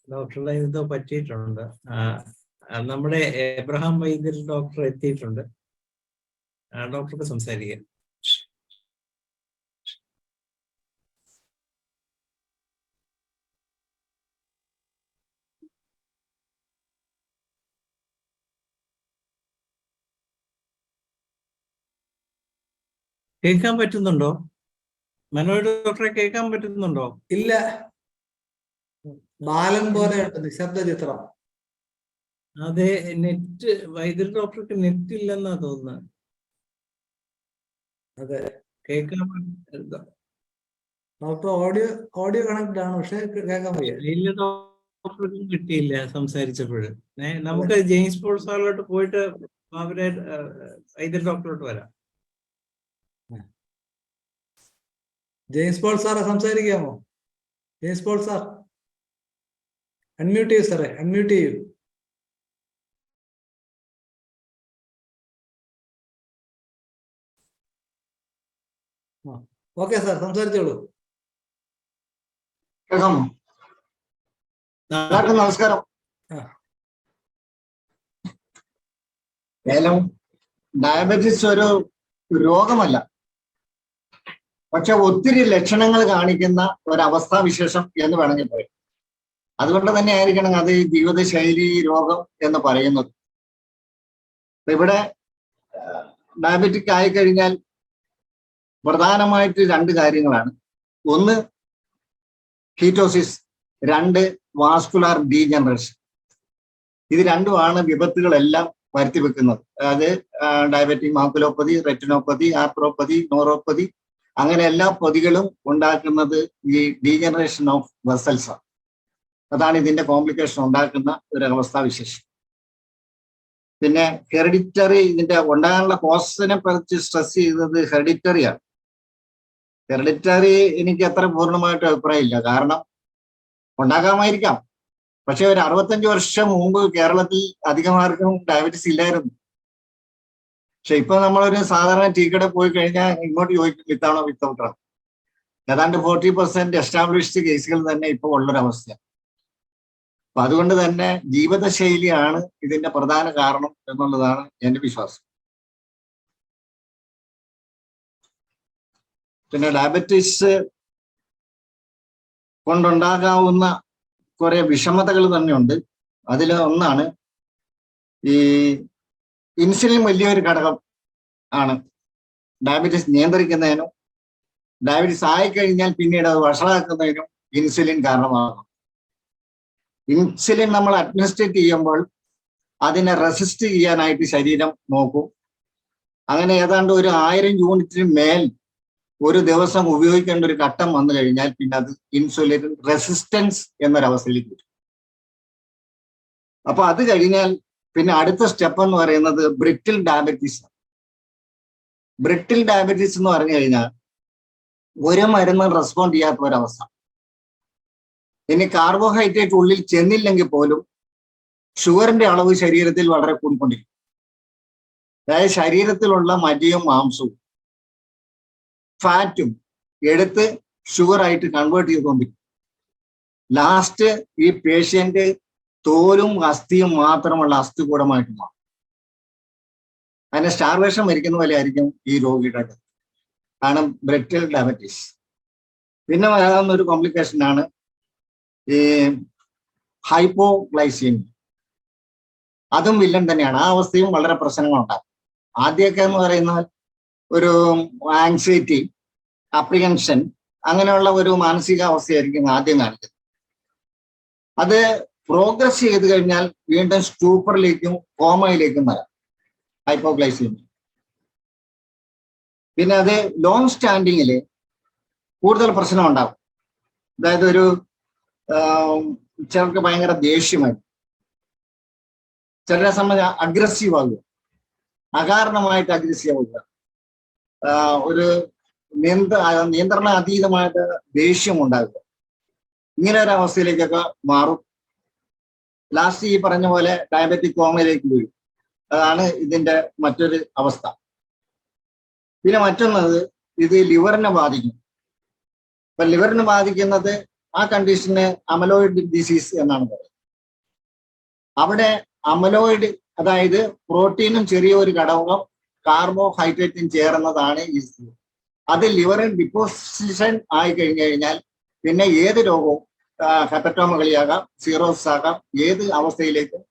ഡോക്ടറുടെ എന്തോ പറ്റിയിട്ടുണ്ട്. നമ്മുടെ എബ്രഹാം വൈദ്യർ ഡോക്ടർ എത്തിയിട്ടുണ്ട്. ഡോക്ടർക്ക് സംസാരിക്കാം. കേൾക്കാൻ പറ്റുന്നുണ്ടോ? മനോജ് ഡോക്ടറെ കേൾക്കാൻ പറ്റുന്നുണ്ടോ? ഇല്ല, ബാലൻ പോലെ നിശബ്ദ ചിത്രം. അതെ, നെറ്റ് വൈദ്യുതി ഡോക്ടർക്ക് നെറ്റ് ഇല്ലെന്നാ തോന്നുന്നത്. അതെ, കേൾക്കാൻ ഡോക്ടർ ഓഡിയോ കണക്ട് ആണ്, പക്ഷെ കേൾക്കാൻ വയ്യ. ഇല്ല, ഡോക്ടർക്കും കിട്ടിയില്ല സംസാരിച്ചപ്പോഴും. നമുക്ക് ജെയിംസ് പോൾ സാറിലോട്ട് പോയിട്ട് അവരെ വൈദ്യുതി ഡോക്ടറോട്ട് വരാം. ജെയിംസ് പോൾ സാറെ സംസാരിക്കാമോ? ജെയിംസ് പോൾ സാർ അൺമ്യൂട്ട് ചെയ്യൂ സാറേ, അൺമ്യൂട്ട് ചെയ്യൂ. ഓക്കെ സാർ, സംസാരിച്ചോളൂ. കേൾക്കാമോ? എല്ലാവർക്കും നമസ്കാരം. ഏലം ഡയബറ്റിസ് ഒരു രോഗമല്ല, പക്ഷെ ഒത്തിരി ലക്ഷണങ്ങൾ കാണിക്കുന്ന ഒരവസ്ഥാവിശേഷം എന്ന് വേണമെങ്കിൽ പറയും. അതുകൊണ്ട് തന്നെ ആയിരിക്കണം അത് ജീവിതശൈലി രോഗം എന്ന് പറയുന്നത്. ഇവിടെ ഡയബറ്റിക് ആയിക്കഴിഞ്ഞാൽ പ്രധാനമായിട്ട് 2 കാര്യങ്ങളാണ്. ഒന്ന് കീറ്റോസിസ്, 2 വാസ്കുലാർ ഡീജനറേഷൻ. ഇത് രണ്ടുമാണ് വിപത്തുകളെല്ലാം വരുത്തി വെക്കുന്നത്. അതായത് ഡയബറ്റിക് മാക്കുലോപ്പതി, റെറ്റിനോപ്പതി, ആർത്രോപ്പതി, ന്യൂറോപ്പതി, അങ്ങനെ എല്ലാ പൊതികളും ഉണ്ടാക്കുന്നത് ഈ ഡീജനറേഷൻ ഓഫ് വെസൽസ് ആണ്. അതാണ് ഇതിന്റെ കോംപ്ലിക്കേഷൻ ഉണ്ടാക്കുന്ന ഒരു അവസ്ഥാവിശേഷം. പിന്നെ ഹെറിഡിറ്ററി, ഇതിന്റെ ഉണ്ടാകാനുള്ള കോസിനെ പറ്റി സ്ട്രെസ് ചെയ്തത് ഹെറിഡിറ്ററിയാണ്. ഹെറിഡിറ്ററി എനിക്ക് അത്ര പൂർണ്ണമായിട്ട് അഭിപ്രായമില്ല. കാരണം ഉണ്ടാകാമായിരിക്കാം, പക്ഷെ ഒരു 65 വർഷം മുമ്പ് കേരളത്തിൽ അധികമാർക്കും ഡയബറ്റീസ് ഇല്ലായിരുന്നു. പക്ഷെ ഇപ്പൊ നമ്മളൊരു സാധാരണ ടീ കട പോയി കഴിഞ്ഞാൽ ഇങ്ങോട്ട് ചോദിക്കും വിത്താണോ വിത്തൗട്ടാണോ. ഏതാണ്ട് 40% എസ്റ്റാബ്ലിഷ്ഡ് കേസുകൾ തന്നെ ഇപ്പൊ ഉള്ളൊരവസ്ഥയാണ്. അപ്പൊ അതുകൊണ്ട് തന്നെ ജീവിതശൈലിയാണ് ഇതിന്റെ പ്രധാന കാരണം എന്നുള്ളതാണ് എന്റെ വിശ്വാസം. പിന്നെ ഡയബറ്റീസ് കൊണ്ടുണ്ടാകാവുന്ന കുറെ വിഷമതകൾ തന്നെയുണ്ട്. അതിൽ ഒന്നാണ് ഈ ഇൻസുലിൻ വലിയൊരു ഘടകം ആണ് ഡയബറ്റീസ് നിയന്ത്രിക്കുന്നതിനും ഡയബറ്റീസ് ആയിക്കഴിഞ്ഞാൽ പിന്നീട് അത് വഷളാക്കുന്നതിനും ഇൻസുലിൻ കാരണമാകും. ഇൻസുലിൻ നമ്മൾ അഡ്മിനിസ്ട്രേറ്റ് ചെയ്യുമ്പോൾ അതിനെ റെസിസ്റ്റ് ചെയ്യാനായിട്ട് ശരീരം നോക്കും. അങ്ങനെ ഏതാണ്ട് ഒരു 1000 യൂണിറ്റിന് മേൽ ഒരു ദിവസം ഉപയോഗിക്കേണ്ട ഒരു ഘട്ടം വന്നു കഴിഞ്ഞാൽ പിന്നെ അത് ഇൻസുലിൻ റെസിസ്റ്റൻസ് എന്നൊരവസ്ഥയിലേക്ക് വരും. അപ്പൊ അത് കഴിഞ്ഞാൽ പിന്നെ അടുത്ത സ്റ്റെപ്പ് എന്ന് പറയുന്നത് ബ്രിറ്റിൽ ഡയബറ്റീസ്. ബ്രിറ്റിൽ ഡയബറ്റീസ് എന്ന് പറഞ്ഞു കഴിഞ്ഞാൽ ഒരു മരുന്ന് റെസ്പോണ്ട് ചെയ്യാത്ത ഒരവസ്ഥ. ഇനി കാർബോഹൈഡ്രേറ്റ് ഉള്ളിൽ ചെന്നില്ലെങ്കിൽ പോലും ഷുഗറിന്റെ അളവ് ശരീരത്തിൽ വളരെ കൂടിക്കൊണ്ടിരിക്കും. അതായത് ശരീരത്തിലുള്ള മജ്ജയും മാംസവും ഫാറ്റും എടുത്ത് ഷുഗർ ആയിട്ട് കൺവേർട്ട് ചെയ്തുകൊണ്ടിരിക്കും. ലാസ്റ്റ് ഈ പേഷ്യന്റ് തോലും അസ്ഥിയും മാത്രമുള്ള അസ്ഥികൂടമായിട്ട് മാറും. അതിന് സ്റ്റാർവേഷൻ മരിക്കുന്ന പോലെ ആയിരിക്കും ഈ രോഗിയുടെ ആണ് ബ്രിറ്റിൽ ഡയബറ്റീസ്. പിന്നെ വരാവുന്ന ഒരു കോംപ്ലിക്കേഷൻ ആണ് ഈ ഹൈപ്പോഗ്ലൈസീമിയ. അതും വില്ലൻ തന്നെയാണ്. ആ അവസ്ഥയും വളരെ പ്രശ്നങ്ങളുണ്ടാകും. ആദ്യമൊക്കെ എന്ന് പറയുന്നത് ഒരു ആങ്സൈറ്റി, അപ്രിഹെൻഷൻ, അങ്ങനെയുള്ള ഒരു മാനസികാവസ്ഥയായിരിക്കും ആദ്യം കാണിക്കുന്നത്. അത് പ്രോഗ്രസ് ചെയ്ത് കഴിഞ്ഞാൽ വീണ്ടും സ്റ്റൂപ്പറിലേക്കും കോമയിലേക്കും വരാം ഹൈപ്പോഗ്ലൈസീമിയ. പിന്നെ അത് ലോങ് സ്റ്റാൻഡിങ്ങിൽ കൂടുതൽ പ്രശ്നം ഉണ്ടാകും. അതായത് ഒരു ചിലർക്ക് ഭയങ്കര ദേഷ്യമായി, ചിലരെ സംബന്ധിച്ച് അഗ്രസീവ് ആകുക, അകാരണമായിട്ട് അഗ്രസീവ് ആവുക, ഒരു നിയന്ത്രണ അതീതമായിട്ട് ദേഷ്യം ഉണ്ടാകുക, ഇങ്ങനെ ഒരു അവസ്ഥയിലേക്കൊക്കെ മാറും. ലാസ്റ്റ് ഈ പറഞ്ഞ പോലെ ഡയബറ്റിക് കോമയിലേക്ക് വരും. അതാണ് ഇതിന്റെ മറ്റൊരു അവസ്ഥ. പിന്നെ മറ്റൊന്നത് ഇത് ലിവറിനെ ബാധിക്കും. അപ്പൊ ലിവറിനെ ബാധിക്കുന്നത് ആ കണ്ടീഷന് അമലോയിഡ് ഡിസീസ് എന്നാണ് പറയുന്നത്. അവിടെ അമലോയിഡ്, അതായത് പ്രോട്ടീനും ചെറിയൊരു ഘടകം കാർബോഹൈഡ്രേറ്റും ചേർന്നതാണ് ഈ. അത് ലിവറിൽ ഡിപ്പോസിഷൻ ആയി കഴിഞ്ഞു കഴിഞ്ഞാൽ പിന്നെ ഏത് രോഗവും, ഹെപ്പറ്റോമകളിയാകാം, സീറോസ് ആകാം, ഏത് അവസ്ഥയിലേക്കും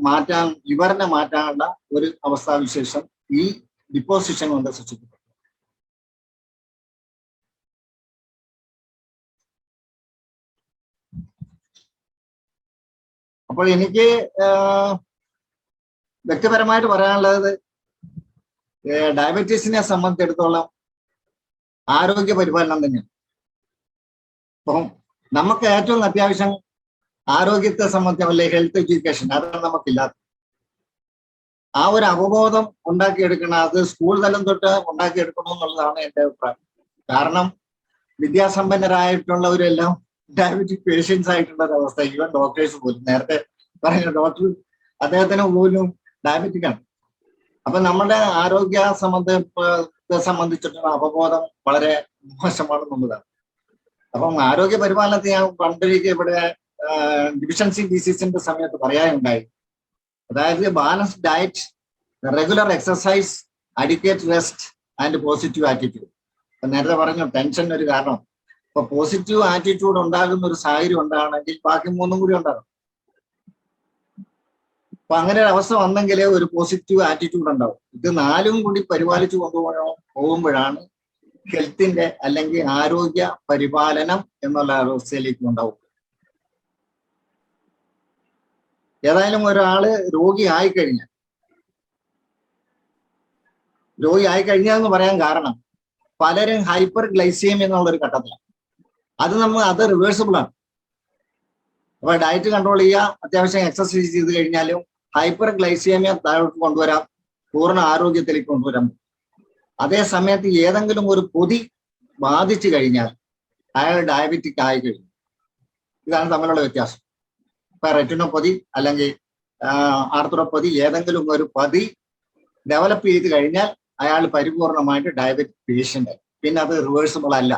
മാറ്റാൻ, ലിവറിനെ മാറ്റാനുള്ള ഒരു അവസ്ഥാവിശേഷം ഈ ഡിപ്പോസിഷൻ കൊണ്ട് സൃഷ്ടിക്കപ്പെട്ടു. അപ്പോൾ എനിക്ക് വ്യക്തിപരമായിട്ട് പറയാനുള്ളത്, ഡയബറ്റീസിനെ സംബന്ധിച്ചിടത്തോളം ആരോഗ്യ പരിപാലനം തന്നെയാണ്. അപ്പം നമുക്ക് ഏറ്റവും അത്യാവശ്യം ആരോഗ്യത്തെ സംബന്ധിച്ച വല്ല ഹെൽത്ത് എഡ്യൂക്കേഷൻ, അതാണ് നമുക്കില്ലാത്തത്. ആ ഒരു അവബോധം ഉണ്ടാക്കിയെടുക്കണം. അത് സ്കൂൾ തലം തൊട്ട് ഉണ്ടാക്കിയെടുക്കണം എന്നുള്ളതാണ് എൻ്റെ അഭിപ്രായം. കാരണം വിദ്യാസമ്പന്നരായിട്ടുള്ളവരെല്ലാം ഡയബറ്റിക് പേഷ്യൻസ് ആയിട്ടുള്ള ഒരവസ്ഥ. ഈവൻ ഡോക്ടേഴ്സ് പോലും, നേരത്തെ പറഞ്ഞ ഡോക്ടർ അദ്ദേഹത്തിന് പോലും ഡയബറ്റിക് ആണ്. അപ്പൊ നമ്മുടെ ആരോഗ്യ സംബന്ധിച്ചിട്ടുള്ള അവബോധം വളരെ മോശമാണെന്നുള്ളതാണ്. അപ്പം ആരോഗ്യ പരിപാലനത്തെ ഞാൻ പണ്ടൊരിക്കൽ ഇവിടെ ഡിഫിഷ്യൻസി ഡിസീസിന്റെ സമയത്ത് പറയാനുണ്ടായി. അതായത് balance diet, regular exercise, adequate rest and positive attitude. നേരത്തെ പറഞ്ഞു ടെൻഷൻ ഒരു കാരണം. അപ്പൊ പോസിറ്റീവ് ആറ്റിറ്റ്യൂഡ് ഉണ്ടാകുന്ന ഒരു സാഹചര്യം ഉണ്ടാകണമെങ്കിൽ ബാക്കി മൂന്നും കൂടി ഉണ്ടാകും. അപ്പൊ അങ്ങനെ ഒരു അവസ്ഥ വന്നെങ്കിലേ ഒരു പോസിറ്റീവ് ആറ്റിറ്റ്യൂഡ് ഉണ്ടാവും. ഇത് നാലും കൂടി പരിപാലിച്ചു പോകുമ്പോഴാണ് ഹെൽത്തിന്റെ അല്ലെങ്കിൽ ആരോഗ്യ പരിപാലനം എന്നുള്ള അവസ്ഥയിലേക്ക് ഉണ്ടാവും. ഏതായാലും ഒരാള് രോഗി ആയിക്കഴിഞ്ഞാൽ എന്ന് പറയാൻ കാരണം പലരും ഹൈപ്പർ ഗ്ലൈസീമിയ എന്നുള്ളൊരു ഘട്ടത്തിലാണ്. അത് റിവേഴ്സിബിൾ ആണ്. അപ്പൊ ഡയറ്റ് കൺട്രോൾ ചെയ്യുക, അത്യാവശ്യം എക്സസൈസ് ചെയ്ത് കഴിഞ്ഞാലും ഹൈപ്പർ ഗ്ലൈസീമിയ താഴോട്ട് കൊണ്ടുവരാം, പൂർണ്ണ ആരോഗ്യത്തിലേക്ക് കൊണ്ടുവരാം. അതേ സമയത്ത് ഏതെങ്കിലും ഒരു പൊതി ബാധിച്ചു കഴിഞ്ഞാൽ അയാൾ ഡയബറ്റിക് ആയി കഴിഞ്ഞു. ഇതാണ് തമ്മിലുള്ള വ്യത്യാസം. ഇപ്പൊ റെറ്റിനോപ്പതി അല്ലെങ്കിൽ ആർത്രോപ്പതി, ഏതെങ്കിലും ഒരു പതി ഡെവലപ്പ് ചെയ്ത് കഴിഞ്ഞാൽ അയാൾ പരിപൂർണമായിട്ട് ഡയബറ്റിക് പേഷ്യന്റ്, പിന്നെ അത് റിവേഴ്സിബിൾ അല്ല.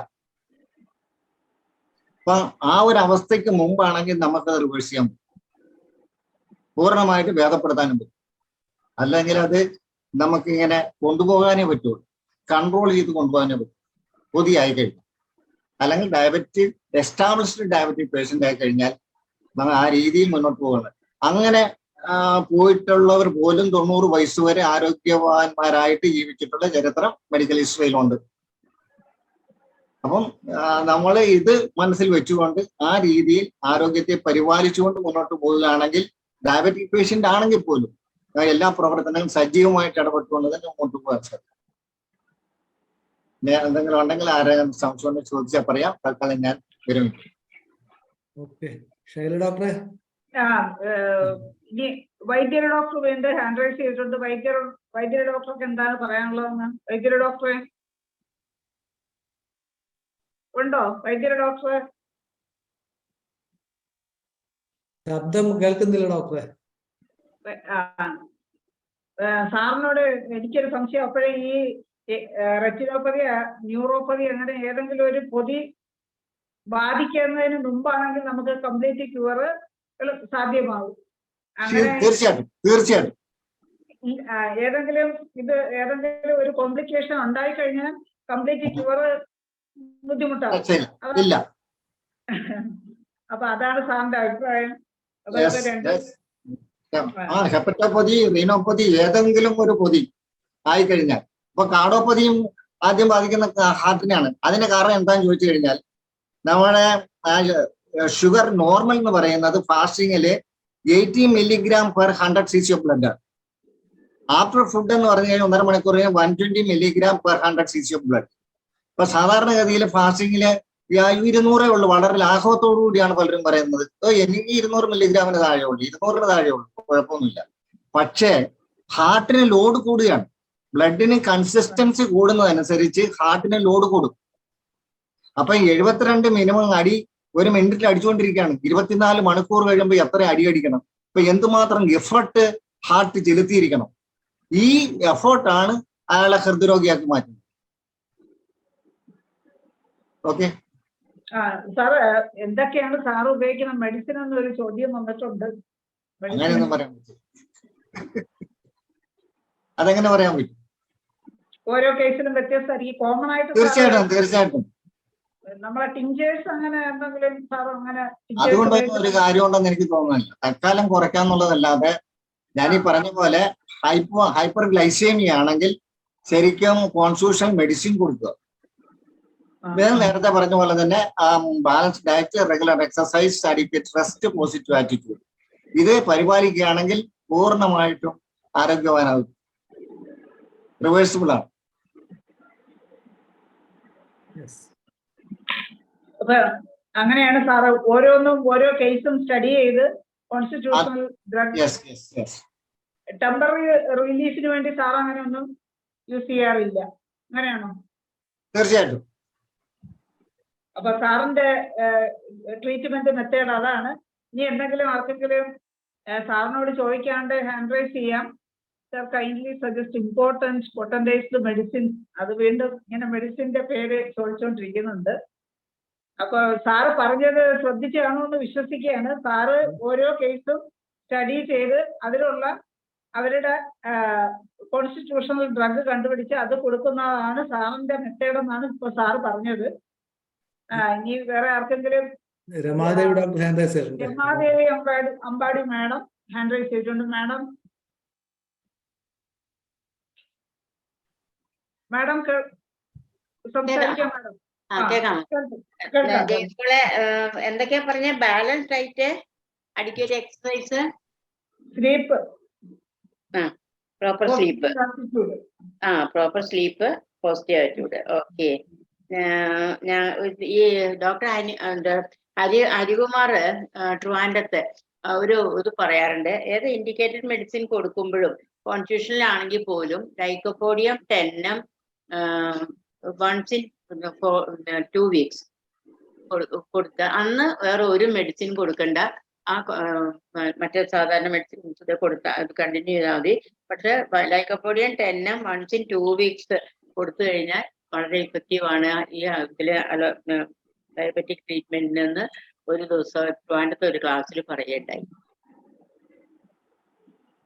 അപ്പൊ ആ ഒരു അവസ്ഥയ്ക്ക് മുമ്പാണെങ്കിൽ നമുക്കത് റിവേഴ്സ് ചെയ്യാൻ പറ്റും, പൂർണ്ണമായിട്ട് ഭേദപ്പെടുത്താനും പറ്റും. അല്ലെങ്കിൽ അത് നമുക്കിങ്ങനെ കൊണ്ടുപോകാനേ പറ്റുള്ളൂ, കൺട്രോൾ ചെയ്ത് കൊണ്ടുപോകാനേ പറ്റും പൊതിയായി കഴിഞ്ഞു. അല്ലെങ്കിൽ ഡയബറ്റിക് എസ്റ്റാബ്ലിഷ്ഡ് ഡയബറ്റിക് പേഷ്യന്റ് ആയി കഴിഞ്ഞാൽ നമ്മൾ ആ രീതിയിൽ മുന്നോട്ട് പോകണം. അങ്ങനെ പോയിട്ടുള്ളവർ പോലും 90 വയസ്സ് വരെ ആരോഗ്യവാന്മാരായിട്ട് ജീവിച്ചിട്ടുള്ള ചരിത്രം മെഡിക്കൽ ഹിസ്റ്ററിയിലുണ്ട്. അപ്പം നമ്മൾ ഇത് മനസ്സിൽ വെച്ചുകൊണ്ട് ആ രീതിയിൽ ആരോഗ്യത്തെ പരിപാലിച്ചുകൊണ്ട് മുന്നോട്ട് പോവുകയാണെങ്കിൽ ഡയബറ്റിക് പേഷ്യന്റ് ആണെങ്കിൽ പോലും എല്ലാ പ്രവർത്തനങ്ങളും സജീവമായിട്ട് ഇടപെട്ടുകൊണ്ട് തന്നെ മുന്നോട്ട് പോകാൻ സാധിക്കും. എന്തെങ്കിലും ഉണ്ടെങ്കിൽ ആരെങ്കിലും സംശയം ചോദിച്ചാൽ പറയാം. തൽക്കാലം ഞാൻ വിരമിക്കും. ഓക്കെ, ശൈല ഡോക്ടറെ. ഇനി വൈദ്യര ഡോക്ടർ വീണ്ടും ഹാൻഡ് റൈസ് ചെയ്തിട്ടുണ്ട്. വൈദ്യര ഡോക്ടർക്ക് എന്താണ് പറയാനുള്ളതെന്ന്? വൈദ്യര ഡോക്ടറെ ഉണ്ടോ? വൈദ്യര ഡോക്ടറെ ശബ്ദം കേൾക്കുന്നില്ല ഡോക്ടറെ. സാറിനോട് എനിക്കൊരു സംശയം. അപ്പോഴേ ഈ റെറ്റിനോപ്പതി, ന്യൂറോപ്പതി അങ്ങനെ ഏതെങ്കിലും ഒരു പൊതി ബാധിക്കുന്നതിന് മുമ്പാണെങ്കിൽ നമുക്ക് കംപ്ലീറ്റ് ക്യൂർ സാധ്യമാകും. അങ്ങനെ തീർച്ചയായിട്ടും ഏതെങ്കിലും ഒരു കോംപ്ലിക്കേഷൻ ഉണ്ടായി കഴിഞ്ഞാൽ കംപ്ലീറ്റ് ക്യൂർ ബുദ്ധിമുട്ടാകും. അപ്പൊ അതാണ് സാറിന്റെ അഭിപ്രായം. ഹെപ്പറ്റോപ്പതി, റീനോപ്പതി ഏതെങ്കിലും ഒരു പൊതി ആയിക്കഴിഞ്ഞാൽ, ഇപ്പൊ കാർഡോപ്പതിയും ആദ്യം ബാധിക്കുന്ന ഹാർട്ടിനെയാണ്. അതിന്റെ കാരണം എന്താന്ന് ചോദിച്ചു കഴിഞ്ഞാൽ, നമ്മുടെ ഷുഗർ നോർമൽ എന്ന് പറയുന്നത് ഫാസ്റ്റിങ്ങില് 80 mg/100 cc ഓഫ് ബ്ലഡ് ആണ്. ആഫ്റ്റർ ഫുഡ് എന്ന് പറഞ്ഞു കഴിഞ്ഞാൽ 1.5 മണിക്കൂർ 120 mg/100 cc ഓഫ് ബ്ലഡ്. ഇപ്പൊ സാധാരണഗതിയിൽ ഫാസ്റ്റിങ്ങില് 200 ഉള്ളൂ. വളരെ ലാഘവത്തോടു കൂടിയാണ് പലരും പറയുന്നത്, എനിക്ക് 200 mg താഴെയുള്ളൂ, 200 താഴെയുള്ളൂ, കുഴപ്പമൊന്നുമില്ല. പക്ഷേ ഹാർട്ടിന് ലോഡ് കൂടുകയാണ്. ബ്ലഡിന് കൺസിസ്റ്റൻസി കൂടുന്നതനുസരിച്ച് ഹാർട്ടിന് ലോഡ് കൂടും. അപ്പൊ 72 മിനിമം അടി ഒരു മിനിറ്റിൽ അടിച്ചുകൊണ്ടിരിക്കുകയാണ്. 24 മണിക്കൂർ കഴിയുമ്പോൾ എത്ര അടി അടിക്കണം? ഇപ്പൊ എന്തുമാത്രം എഫേർട്ട് ഹാർട്ട് ചെലുത്തിയിരിക്കണം. ഈ എഫേർട്ടാണ് അയാളെ ഹൃദ്രോഗിയാക്കി മാറ്റുന്നത്. ഓക്കെ സാറ്, എന്തൊക്കെയാണ് സാറ് ഉപയോഗിക്കുന്ന മെഡിസിൻ എന്നൊരു ചോദ്യം വന്നിട്ടുണ്ട്. അങ്ങനെയൊന്നും പറയാൻ പറ്റും? അതെങ്ങനെ പറയാൻ പറ്റും? ഓരോ കേസിലും വ്യത്യസ്തമായിരിക്കും. കോമൺ ആയിട്ട് തീർച്ചയായിട്ടും നമ്മളെ ടിഞ്ചേഴ്സ് അങ്ങനെ എന്തെങ്കിലും സാർ അങ്ങനെ അതുകൊണ്ടൊന്നും ഒരു കാര്യമുണ്ടെന്ന് എനിക്ക് തോന്നുന്നില്ല. തൽക്കാലം കുറയ്ക്കാന്നുള്ളതല്ലാതെ ഞാനീ പറഞ്ഞ പോലെ ഹൈപ്പർ ഗ്ലൈസേമിയ ആണെങ്കിൽ ശരിക്കും കോൺസ്റ്റിറ്റ്യൂഷൻ മെഡിസിൻ കൊടുക്കുക. നേരത്തെ പറഞ്ഞ പോലെ തന്നെ balance diet, regular exercise, adequate rest, positive attitude, ഇത് പരിപാലിക്കുകയാണെങ്കിൽ പൂർണ്ണമായിട്ടും ആരോഗ്യവാനാകും. റിവേഴ്സിബിൾ ആണ്. അപ്പൊ അങ്ങനെയാണ് സാറ് ഓരോന്നും ഓരോ കേസും സ്റ്റഡി ചെയ്ത് കോൺസ്റ്റിറ്റ്യൂഷണൽ ഡ്രഗ് ടെമ്പററി റിലീഫിന് വേണ്ടി സാർ അങ്ങനെ ഒന്നും യൂസ് ചെയ്യാറില്ല, അങ്ങനെയാണോ? തീർച്ചയായിട്ടും. അപ്പൊ സാറിന്റെ ട്രീറ്റ്മെന്റ് മെത്തേഡ് അതാണ്. ഇനി എന്തെങ്കിലും ആർക്കെങ്കിലും സാറിനോട് ചോദിക്കാണ്ട് ഹാൻഡ് റൈസ് ചെയ്യാം. Sir kindly suggest important potentized medicine. അത് വീണ്ടും ഇങ്ങനെ മെഡിസിന്റെ പേര് ചോദിച്ചുകൊണ്ടിരിക്കുന്നുണ്ട്. അപ്പൊ സാറ് പറഞ്ഞത് ശ്രദ്ധിച്ചാണോ എന്ന് വിശ്വസിക്കുകയാണ്. സാറ് ഓരോ കേസും സ്റ്റഡി ചെയ്ത് അതിലുള്ള അവരുടെ കോൺസ്റ്റിറ്റ്യൂഷണൽ ഡ്രഗ് കണ്ടുപിടിച്ച് അത് കൊടുക്കുന്നതാണ് സാറിന്റെ മെത്തേഡ് എന്നാണ് ഇപ്പൊ സാറ് പറഞ്ഞത്. ഇനി വേറെ ആർക്കെങ്കിലും? Ramadevi Ambadi madam hand raise ചെയ്തിട്ടുണ്ട്. മാഡം സംസാരിക്കാം. മാഡം എന്തൊക്കെയാ പറഞ്ഞ? Balance diet, adequate exercise, sleep, proper sleep, proper sleep, positive attitude. Okay. ഞാൻ ഈ ഡോക്ടർ ഹരികുമാർ ട്രിവാൻഡ്രത്ത് ഒരു ഇത് പറയാറുണ്ട്. ഏത് ഇൻഡിക്കേറ്റഡ് മെഡിസിൻ കൊടുക്കുമ്പോഴും കോൺസ്റ്റിറ്റ്യൂഷനിലാണെങ്കിൽ പോലും ലൈക്കോപോഡിയം 10 once in 2 weeks കൊടുത്ത അന്ന് വേറെ ഒരു മെഡിസിൻ കൊടുക്കണ്ട. മറ്റേ സാധാരണ മെഡിസിൻ കൊടുത്ത അത് കണ്ടിന്യൂ ചെയ്താൽ മതി. പക്ഷെ ലൈക്കോപോഡിയം 10 once in 2 weeks കൊടുത്തു കഴിഞ്ഞാൽ വളരെ ഇഫക്റ്റീവ് ആണ്. ഈ ഡയബറ്റിക് ട്രീറ്റ്മെന്റിൽ നിന്ന് ഒരു ദിവസം ട്രിവാൻഡ്രത്തെ ഒരു ക്ലാസ്സിൽ പറയുകയുണ്ടായി.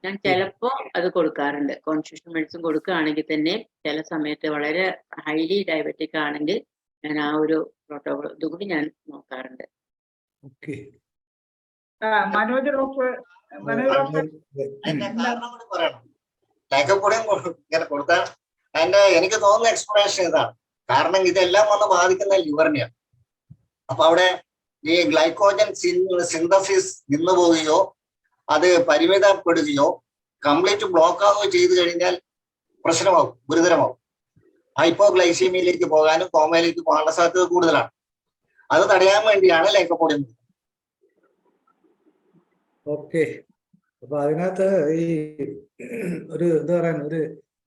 ഞാൻ ചിലപ്പോ അത് കൊടുക്കാറുണ്ട്. കോൺസ്റ്റിറ്റ്യൂഷൻ മെഡിസിൻ കൊടുക്കുകയാണെങ്കിൽ തന്നെ ചില സമയത്ത് വളരെ ഹൈലി ഡയബറ്റിക് ആണെങ്കിൽ ഞാൻ ആ ഒരു പ്രോട്ടോകോൾ ഇതുകൂടി ഞാൻ നോക്കാറുണ്ട്. ഓക്കെ. മനോജ് ഡോക്ടർ അതിന്റെ കാരണം കൂടി പറയണം. ലൈക്കോപോഡിയം ഇങ്ങനെ കൊടുത്താൽ അതിന്റെ എനിക്ക് തോന്നുന്ന എക്സ്പ്ലനേഷൻ ഇതാണ്. കാരണം ഇതെല്ലാം വന്ന് ബാധിക്കുന്ന ലിവറിനെയാണ്. അപ്പൊ അവിടെ ഈ ഗ്ലൈക്കോജൻ സിന്തസിസ് നിന്നു പോവുകയോ അത് പരിമിതപ്പെടുകയോ കംപ്ലീറ്റ് ബ്ലോക്ക് ആവുകയോ ചെയ്തു കഴിഞ്ഞാൽ പ്രശ്നമാകും, ഗുരുതരമാകും. ഹൈപ്പോഗ്ലൈസീമിയയിലേക്ക് പോകാനും കോമയിലേക്ക് പോകാനുള്ള സാധ്യത കൂടുതലാണ്. അത് തടയാൻ വേണ്ടിയാണ് ലൈക്കോപോഡിയം. ഓക്കെ. അപ്പൊ അതിനകത്ത് ഈ ഒരു എന്താ പറയാൻ ഒരു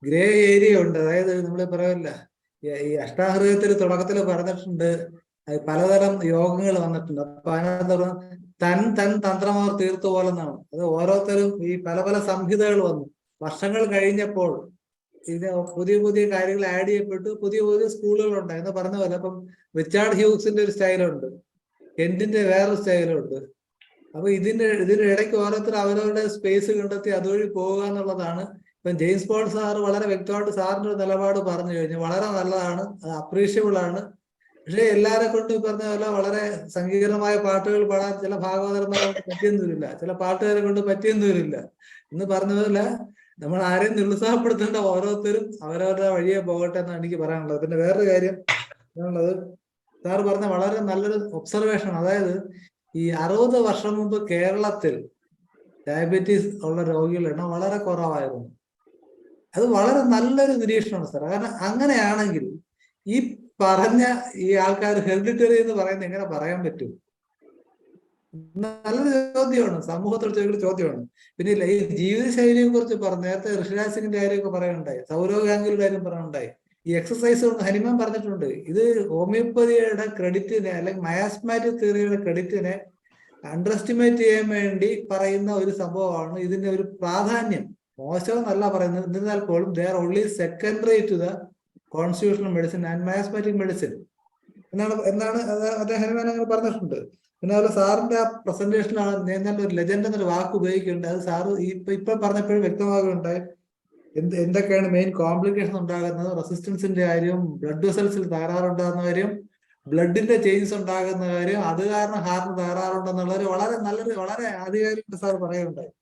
ഗ്രേ ഏരിയ ഉണ്ട്. അതായത് നമ്മൾ പറയല്ല, ഈ അഷ്ടാഹൃദയത്തിൽ തുടക്കത്തിൽ പറഞ്ഞിട്ടുണ്ട് പലതരം യോഗങ്ങൾ വന്നിട്ടുണ്ട്. അപ്പൊ അതിനകത്ത് തൻ തന്ത്രമാർ തീർത്തു പോലെന്നാണ്. അത് ഓരോരുത്തരും ഈ പല പല സംഹിതകൾ വന്നു. വർഷങ്ങൾ കഴിഞ്ഞപ്പോൾ ഇത് പുതിയ പുതിയ കാര്യങ്ങൾ ആഡ് ചെയ്യപ്പെട്ടു, പുതിയ പുതിയ സ്കൂളുകൾ ഉണ്ടായി എന്ന് പറഞ്ഞ പോലെ. അപ്പം റിച്ചാർഡ് ഹ്യൂഗ്സിന്റെ ഒരു സ്റ്റൈലുണ്ട്, കെന്റിന്റെ വേറൊരു സ്റ്റൈലുണ്ട്. അപ്പൊ ഇതിന്റെ ഇടയ്ക്ക് ഓരോരുത്തർ അവരവരുടെ സ്പേസ് കണ്ടെത്തി അതുവഴി പോവുക എന്നുള്ളതാണ്. ഇപ്പം ജെയിംസ് പോൾ സാർ വളരെ വ്യക്തമായിട്ട് സാറിന്റെ ഒരു നിലപാട് പറഞ്ഞു കഴിഞ്ഞു. വളരെ നല്ലതാണ്, അത് അപ്രീഷ്യബിൾ ആണ്. പക്ഷെ എല്ലാരെ കൊണ്ടും പറഞ്ഞ പോലെ വളരെ സങ്കീർണമായ പാട്ടുകൾ പാടാൻ ചില ഭാഗവതന്മാരെ കൊണ്ട് പറ്റിയൊന്നുമില്ല, ചില പാട്ടുകാരെ കൊണ്ട് പറ്റിയൊന്നുമില്ല എന്ന് പറഞ്ഞ പോലെ നമ്മൾ ആരെയും നിരുത്സാഹപ്പെടുത്തേണ്ട, ഓരോരുത്തരും അവരവരുടെ വഴിയെ പോകട്ടെ എന്നാണ് എനിക്ക് പറയാനുള്ളത്. പിന്നെ വേറൊരു കാര്യം പറയാനുള്ളത്, സാർ പറഞ്ഞ വളരെ നല്ലൊരു ഒബ്സർവേഷൻ. അതായത് ഈ 60 വർഷം മുമ്പ് കേരളത്തിൽ ഡയബറ്റീസ് ഉള്ള രോഗികളുടെ എണ്ണം വളരെ കുറവായിരുന്നു. അത് വളരെ നല്ലൊരു നിരീക്ഷണമാണ് സാർ. കാരണം അങ്ങനെയാണെങ്കിൽ ഈ പറഞ്ഞ ഈ ആൾക്കാർ ഹെറിഡിറ്ററി എന്ന് പറയുന്നത് എങ്ങനെ പറയാൻ പറ്റും? നല്ലൊരു ചോദ്യമാണ്, സമൂഹത്തോട് ചോദിക്കുന്ന ചോദ്യമാണ്. പിന്നെ ഈ ജീവിതശൈലിയെ കുറിച്ച് പറഞ്ഞു, നേരത്തെ ഋഷിരാജ് സിംഗിന്റെ കാര്യമൊക്കെ പറയാനുണ്ടായി, സൗരവ് ഗാംഗുലിയുടെ കാര്യം പറയാനുണ്ടായി. ഈ എക്സസൈസ് കൊണ്ട് ഹനുമാൻ പറഞ്ഞിട്ടുണ്ട്, ഇത് ഹോമിയോപ്പതിയുടെ ക്രെഡിറ്റിനെ അല്ലെങ്കിൽ മയാസ്മാറ്റിക് തിയറിയുടെ ക്രെഡിറ്റിനെ അണ്ടർ എസ്റ്റിമേറ്റ് ചെയ്യാൻ വേണ്ടി പറയുന്ന ഒരു സംഭവമാണ്. ഇതിന്റെ ഒരു പ്രാധാന്യം മോശമെന്നല്ല പറയുന്നത്, എന്നിരുന്നാൽ പോലും they are only secondary to the constitutional medicine and miasmatic medicine എന്നാണ് അദ്ദേഹം ഹനുമാൻ അങ്ങനെ പറഞ്ഞിട്ടുണ്ട്. പിന്നെ അതുപോലെ സാറിന്റെ ആ പ്രസന്റേഷനാണ് ഞാൻ ഒരു ലെജൻഡ് എന്നൊരു വാക്ക് ഉപയോഗിക്കുന്നുണ്ട്. അത് സാറ് ഇപ്പൊ പറഞ്ഞപ്പോഴും വ്യക്തമാകുകയുണ്ടായി എന്തൊക്കെയാണ് മെയിൻ കോംപ്ലിക്കേഷൻ ഉണ്ടാകുന്നത്. റെസിസ്റ്റൻസിന്റെ കാര്യം, ബ്ലഡ് വെസൽസിൽ തകരാറുണ്ടാകുന്ന കാര്യം, ബ്ലഡിന്റെ ചേഞ്ചസ് ഉണ്ടാകുന്ന കാര്യം, അത് കാരണം ഹാർട്ടിന് തകരാറുണ്ടെന്നുള്ളൊരു വളരെ നല്ലൊരു വളരെ ആധികാരിക സാർ പറയുകയുണ്ടായി.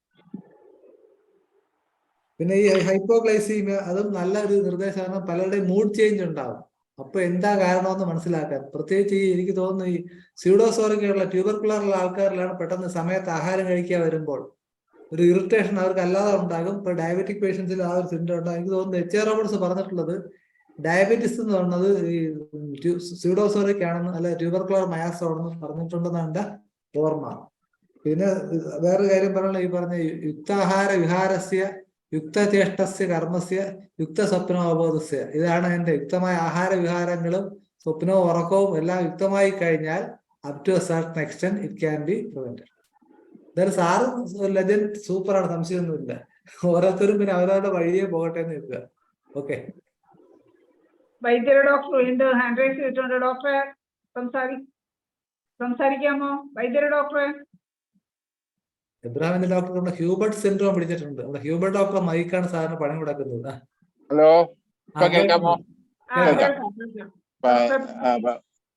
പിന്നെ ഈ ഹൈപ്പോഗ്ലൈസീമിയ അതും നല്ലൊരു നിർദ്ദേശമാണ്. പലരുടെയും മൂഡ് ചേഞ്ച് ഉണ്ടാവും. അപ്പൊ എന്താ കാരണമെന്ന് മനസ്സിലാക്കാൻ, പ്രത്യേകിച്ച് ഈ എനിക്ക് തോന്നുന്നു ഈ സ്യൂഡോസോറിക്കുള്ള ട്യൂബർക്കുലറുള്ള ആൾക്കാരിലാണ് പെട്ടെന്ന് സമയത്ത് ആഹാരം കഴിക്കാൻ വരുമ്പോൾ ഒരു ഇറിറ്റേഷൻ അവർക്ക് അല്ലാതെ ഉണ്ടാകും. ഇപ്പൊ ഡയബറ്റിക് പേഷ്യൻസിൽ ആ ഒരു സിൻഡ്രോം ഉണ്ടാകും. എനിക്ക് തോന്നുന്നു എച്ച് റോബർട്സ് പറഞ്ഞിട്ടുള്ളത് ഡയബറ്റിസ് എന്ന് പറയുന്നത് ഈ സ്യൂഡോസോറിക് ആണെന്ന് അല്ല ട്യൂബർക്കുലർ മയാസോ ആണെന്ന് പറഞ്ഞിട്ടുണ്ടെന്നാണ് എന്റെ ഓർമ്മ. പിന്നെ വേറൊരു കാര്യം പറയാനുള്ള ഈ പറഞ്ഞ യുക്താഹാര വിഹാരസ്യ യുക്തചേഷ്ടസ്യ കർമ്മസ്യ യുക്ത സ്വപ്നോബോധസ്യ, ഇതാണ് എന്റെ യുക്തമായ ആഹാര വിഹാരങ്ങളും സ്വപ്നവും ഉറക്കവും എല്ലാം യുക്തമായി കഴിഞ്ഞാൽ up to a certain extent it can be prevented. എന്തായാലും സാറ് ലെജൻഡ് സൂപ്പറാണ്, സംശയമൊന്നുമില്ല. ഓരോരുത്തരും പിന്നെ അവരവരുടെ വഴിയെ പോകട്ടെ എന്ന് വെക്കുക. ഓക്കെ. വൈദ്യര ഡോക്ടർ വീണ്ടും ഹാൻഡ് റൈസ് ചെയ്തിട്ടുണ്ട്. ഡോക്ടറെ സംസാരിക്കാമോ? വൈദ്യര ഡോക്ടറെ. എബ്രാഹിമിന്റെ ഡോക്ടർ നമ്മുടെ ഹ്യൂബർട്ട് സിൻഡ്രോം പിടിച്ചിട്ടുണ്ട്. നമ്മുടെ ഹ്യൂബർട്ട് ഡോക്ടർ മൈക്കാണ് സാറിന് പണി കൊടുക്കുന്നത്. ഹലോ, കേൾക്കാമോ?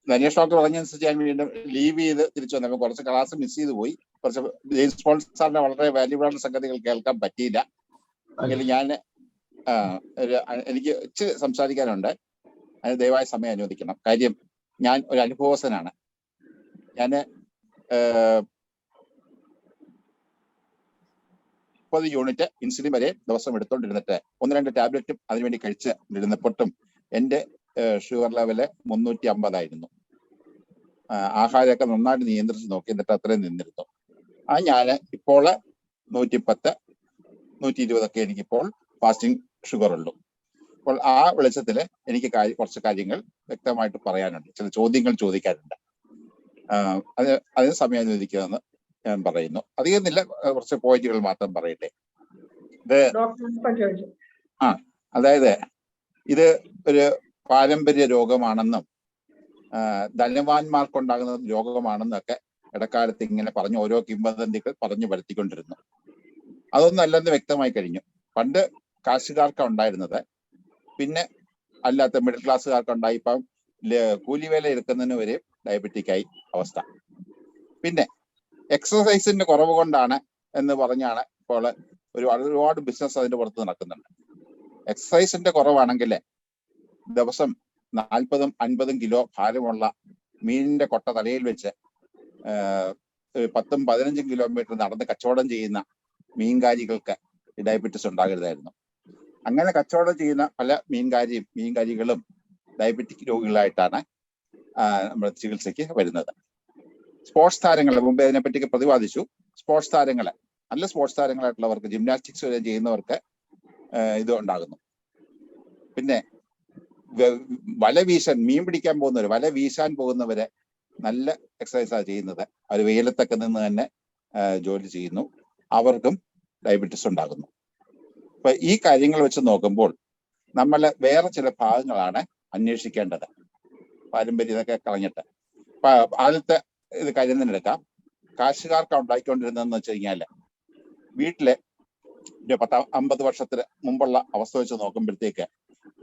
ധനേഷ് ഡോക്ടർ പറഞ്ഞനുസരിച്ച് ഞാൻ വീണ്ടും ലീവ് ചെയ്ത് തിരിച്ചു വന്നപ്പോൾ കുറച്ച് ക്ലാസ് മിസ് ചെയ്ത് പോയി. കുറച്ച് ജെയിംസ് പോൾ സാറിന്റെ വളരെ വാല്യുബിൾ ആയിട്ടുള്ള സംഗതികൾ കേൾക്കാൻ പറ്റിയില്ല. എങ്കിലും ഞാൻ എനിക്ക് ഇച്ചിരി സംസാരിക്കാനുണ്ട്. അതിന് ദയവായി സമയം അനുവദിക്കണം. കാര്യം ഞാൻ ഒരു അനുഭവസ്ഥനാണ്. ഞാൻ 30 യൂണിറ്റ് ഇൻസുലിൻ വരെ ദിവസം എടുത്തോണ്ടിരുന്നിട്ട് 1-2 ടാബ്ലറ്റും അതിനുവേണ്ടി കഴിച്ചിരുന്നപ്പോട്ടും എൻ്റെ ഷുഗർ ലെവല് 350 ആയിരുന്നു. ആഹാരമൊക്കെ നന്നായിട്ട് നിയന്ത്രിച്ച് നോക്കി, എന്നിട്ട് അത്രയും നിന്നിരുന്നു. ഞാൻ ഇപ്പോൾ 110, 120 എനിക്കിപ്പോൾ ഫാസ്റ്റിംഗ് ഷുഗർ ഉള്ളൂ. അപ്പോൾ ആ വെളിച്ചത്തിൽ എനിക്ക് കുറച്ച് കാര്യങ്ങൾ വ്യക്തമായിട്ട് പറയാനുണ്ട്, ചില ചോദ്യങ്ങൾ ചോദിക്കാനുണ്ട്. അതിന് സമയം അനുവദിക്കുമെന്ന് ഞാൻ പറയുന്നു. അധികമില്ല, കുറച്ച് പോയിന്റുകൾ മാത്രം പറയട്ടെ. അതായത് ഇത് ഒരു പാരമ്പര്യ രോഗമാണെന്നും ധനവാന്മാർക്കുണ്ടാകുന്ന രോഗമാണെന്നൊക്കെ ഇടക്കാലത്ത് ഇങ്ങനെ പറഞ്ഞു ഓരോ കിംവദന്തികൾ പറഞ്ഞു വരുത്തിക്കൊണ്ടിരുന്നു. അതൊന്നും അല്ലെന്ന് വ്യക്തമായി കഴിഞ്ഞു. പണ്ട് കാശുകാർക്കാണ് ഉണ്ടായിരുന്നത്, പിന്നെ അല്ലാത്ത മിഡിൽ ക്ലാസ്സുകാർക്കുണ്ടായി. ഇപ്പം കൂലിവേല എടുക്കുന്നതിന് വരെ ഡയബറ്റിക്കായി അവസ്ഥ. പിന്നെ എക്സസൈസിന്റെ കുറവ് കൊണ്ടാണ് എന്ന് പറഞ്ഞാണ് ഇപ്പോൾ ഒരുപാട് ബിസിനസ് അതിന്റെ പുറത്ത് നടക്കുന്നുണ്ട്. എക്സസൈസിന്റെ കുറവാണെങ്കിൽ ദിവസം 40-50 കിലോ ഭാരമുള്ള മീനിന്റെ കൊട്ട തലയിൽ വെച്ച് 10-15 കിലോമീറ്റർ നടന്ന് കച്ചവടം ചെയ്യുന്ന മീൻകാരികൾക്ക് ഡയബറ്റിസ് ഉണ്ടാകരുതായിരുന്നു. അങ്ങനെ കച്ചവടം ചെയ്യുന്ന പല മീൻകാരികളും ഡയബറ്റിക് രോഗികളായിട്ടാണ് നമ്മുടെ ചികിത്സയ്ക്ക് വരുന്നത്. സ്പോർട്സ് താരങ്ങൾ, മുമ്പേ അതിനെപ്പറ്റി പ്രതിപാദിച്ചു. സ്പോർട്സ് താരങ്ങള്, നല്ല സ്പോർട്സ് താരങ്ങളായിട്ടുള്ളവർക്ക്, ജിംനാസ്റ്റിക്സ് വരെ ചെയ്യുന്നവർക്ക് ഇത് ഉണ്ടാകുന്നു. പിന്നെ വല വീശാൻ, മീൻ പിടിക്കാൻ പോകുന്നവര്, വല വീശാൻ പോകുന്നവര് നല്ല എക്സസൈസാണ് ചെയ്യുന്നത്. അവർ വെയിലത്തൊക്കെ നിന്ന് തന്നെ ജോലി ചെയ്യുന്നു, അവർക്കും ഡയബറ്റിസ് ഉണ്ടാകുന്നു. അപ്പൊ ഈ കാര്യങ്ങൾ വെച്ച് നോക്കുമ്പോൾ നമ്മൾ വേറെ ചില ഭാഗങ്ങളാണ് അന്വേഷിക്കേണ്ടത്, പാരമ്പര്യതൊക്കെ കളഞ്ഞിട്ട്. അപ്പൊ ആദ്യത്തെ ഇത് കാര്യം തന്നെ എടുക്കാം. കാശുകാർക്ക് ഉണ്ടായിക്കൊണ്ടിരുന്നതെന്ന് വെച്ച് കഴിഞ്ഞാല് വീട്ടിലെ 50 വർഷത്തിന് മുമ്പുള്ള അവസ്ഥ വെച്ച് നോക്കുമ്പോഴത്തേക്ക്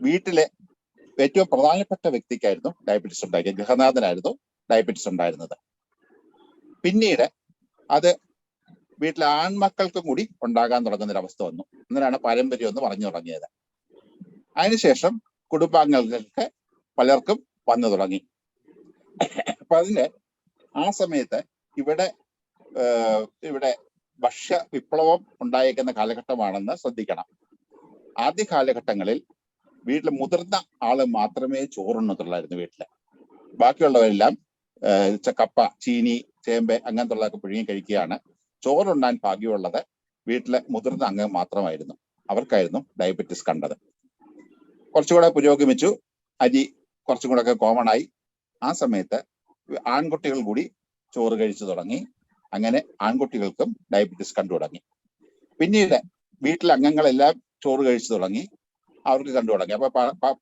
വീട്ടിലെ ഏറ്റവും പ്രധാനപ്പെട്ട വ്യക്തിക്കായിരുന്നു ഡയബറ്റിസ് ഉണ്ടായിരുന്നത്. ഗൃഹനാഥനായിരുന്നു ഡയബറ്റിസ് ഉണ്ടായിരുന്നത്. പിന്നീട് അത് വീട്ടിലെ ആൺമക്കൾക്കും കൂടി ഉണ്ടാകാൻ തുടങ്ങുന്ന ഒരു അവസ്ഥ വന്നു. അങ്ങനെയാണ് പാരമ്പര്യം എന്ന് പറഞ്ഞു തുടങ്ങിയത്. അതിനുശേഷം കുടുംബാംഗങ്ങൾക്ക് പലർക്കും വന്നു തുടങ്ങി. അപ്പൊ അതിന് ആ സമയത്ത് ഇവിടെ ഭക്ഷ്യ വിപ്ലവം ഉണ്ടായേക്കുന്ന കാലഘട്ടമാണെന്ന് ശ്രദ്ധിക്കണം. ആദ്യ കാലഘട്ടങ്ങളിൽ വീട്ടിൽ മുതിർന്ന ആള് മാത്രമേ ചോറുണ്ണത്തുള്ളായിരുന്നു വീട്ടില്. ബാക്കിയുള്ളവരെല്ലാം കപ്പ, ചീനി, ചേമ്പ് അങ്ങനത്തുള്ളതൊക്കെ പുഴുങ്ങി കഴിക്കുകയാണ്. ചോറുണ്ണാൻ ഭാഗ്യമുള്ളത് വീട്ടിലെ മുതിർന്ന അംഗം മാത്രമായിരുന്നു. അവർക്കായിരുന്നു ഡയബറ്റിസ് കണ്ടത്. കുറച്ചുകൂടെ പുരോഗമിച്ചു, അരി കുറച്ചും കൂടെ ഒക്കെ കോമൺ ആയി. ആ സമയത്ത് ആൺകുട്ടികൾ കൂടി ചോറ് കഴിച്ചു തുടങ്ങി. അങ്ങനെ ആൺകുട്ടികൾക്കും ഡയബറ്റിസ് കണ്ടു തുടങ്ങി. പിന്നീട് വീട്ടിലെ അംഗങ്ങളെല്ലാം ചോറ് കഴിച്ചു തുടങ്ങി, അവർക്ക് കണ്ടു തുടങ്ങി. അപ്പൊ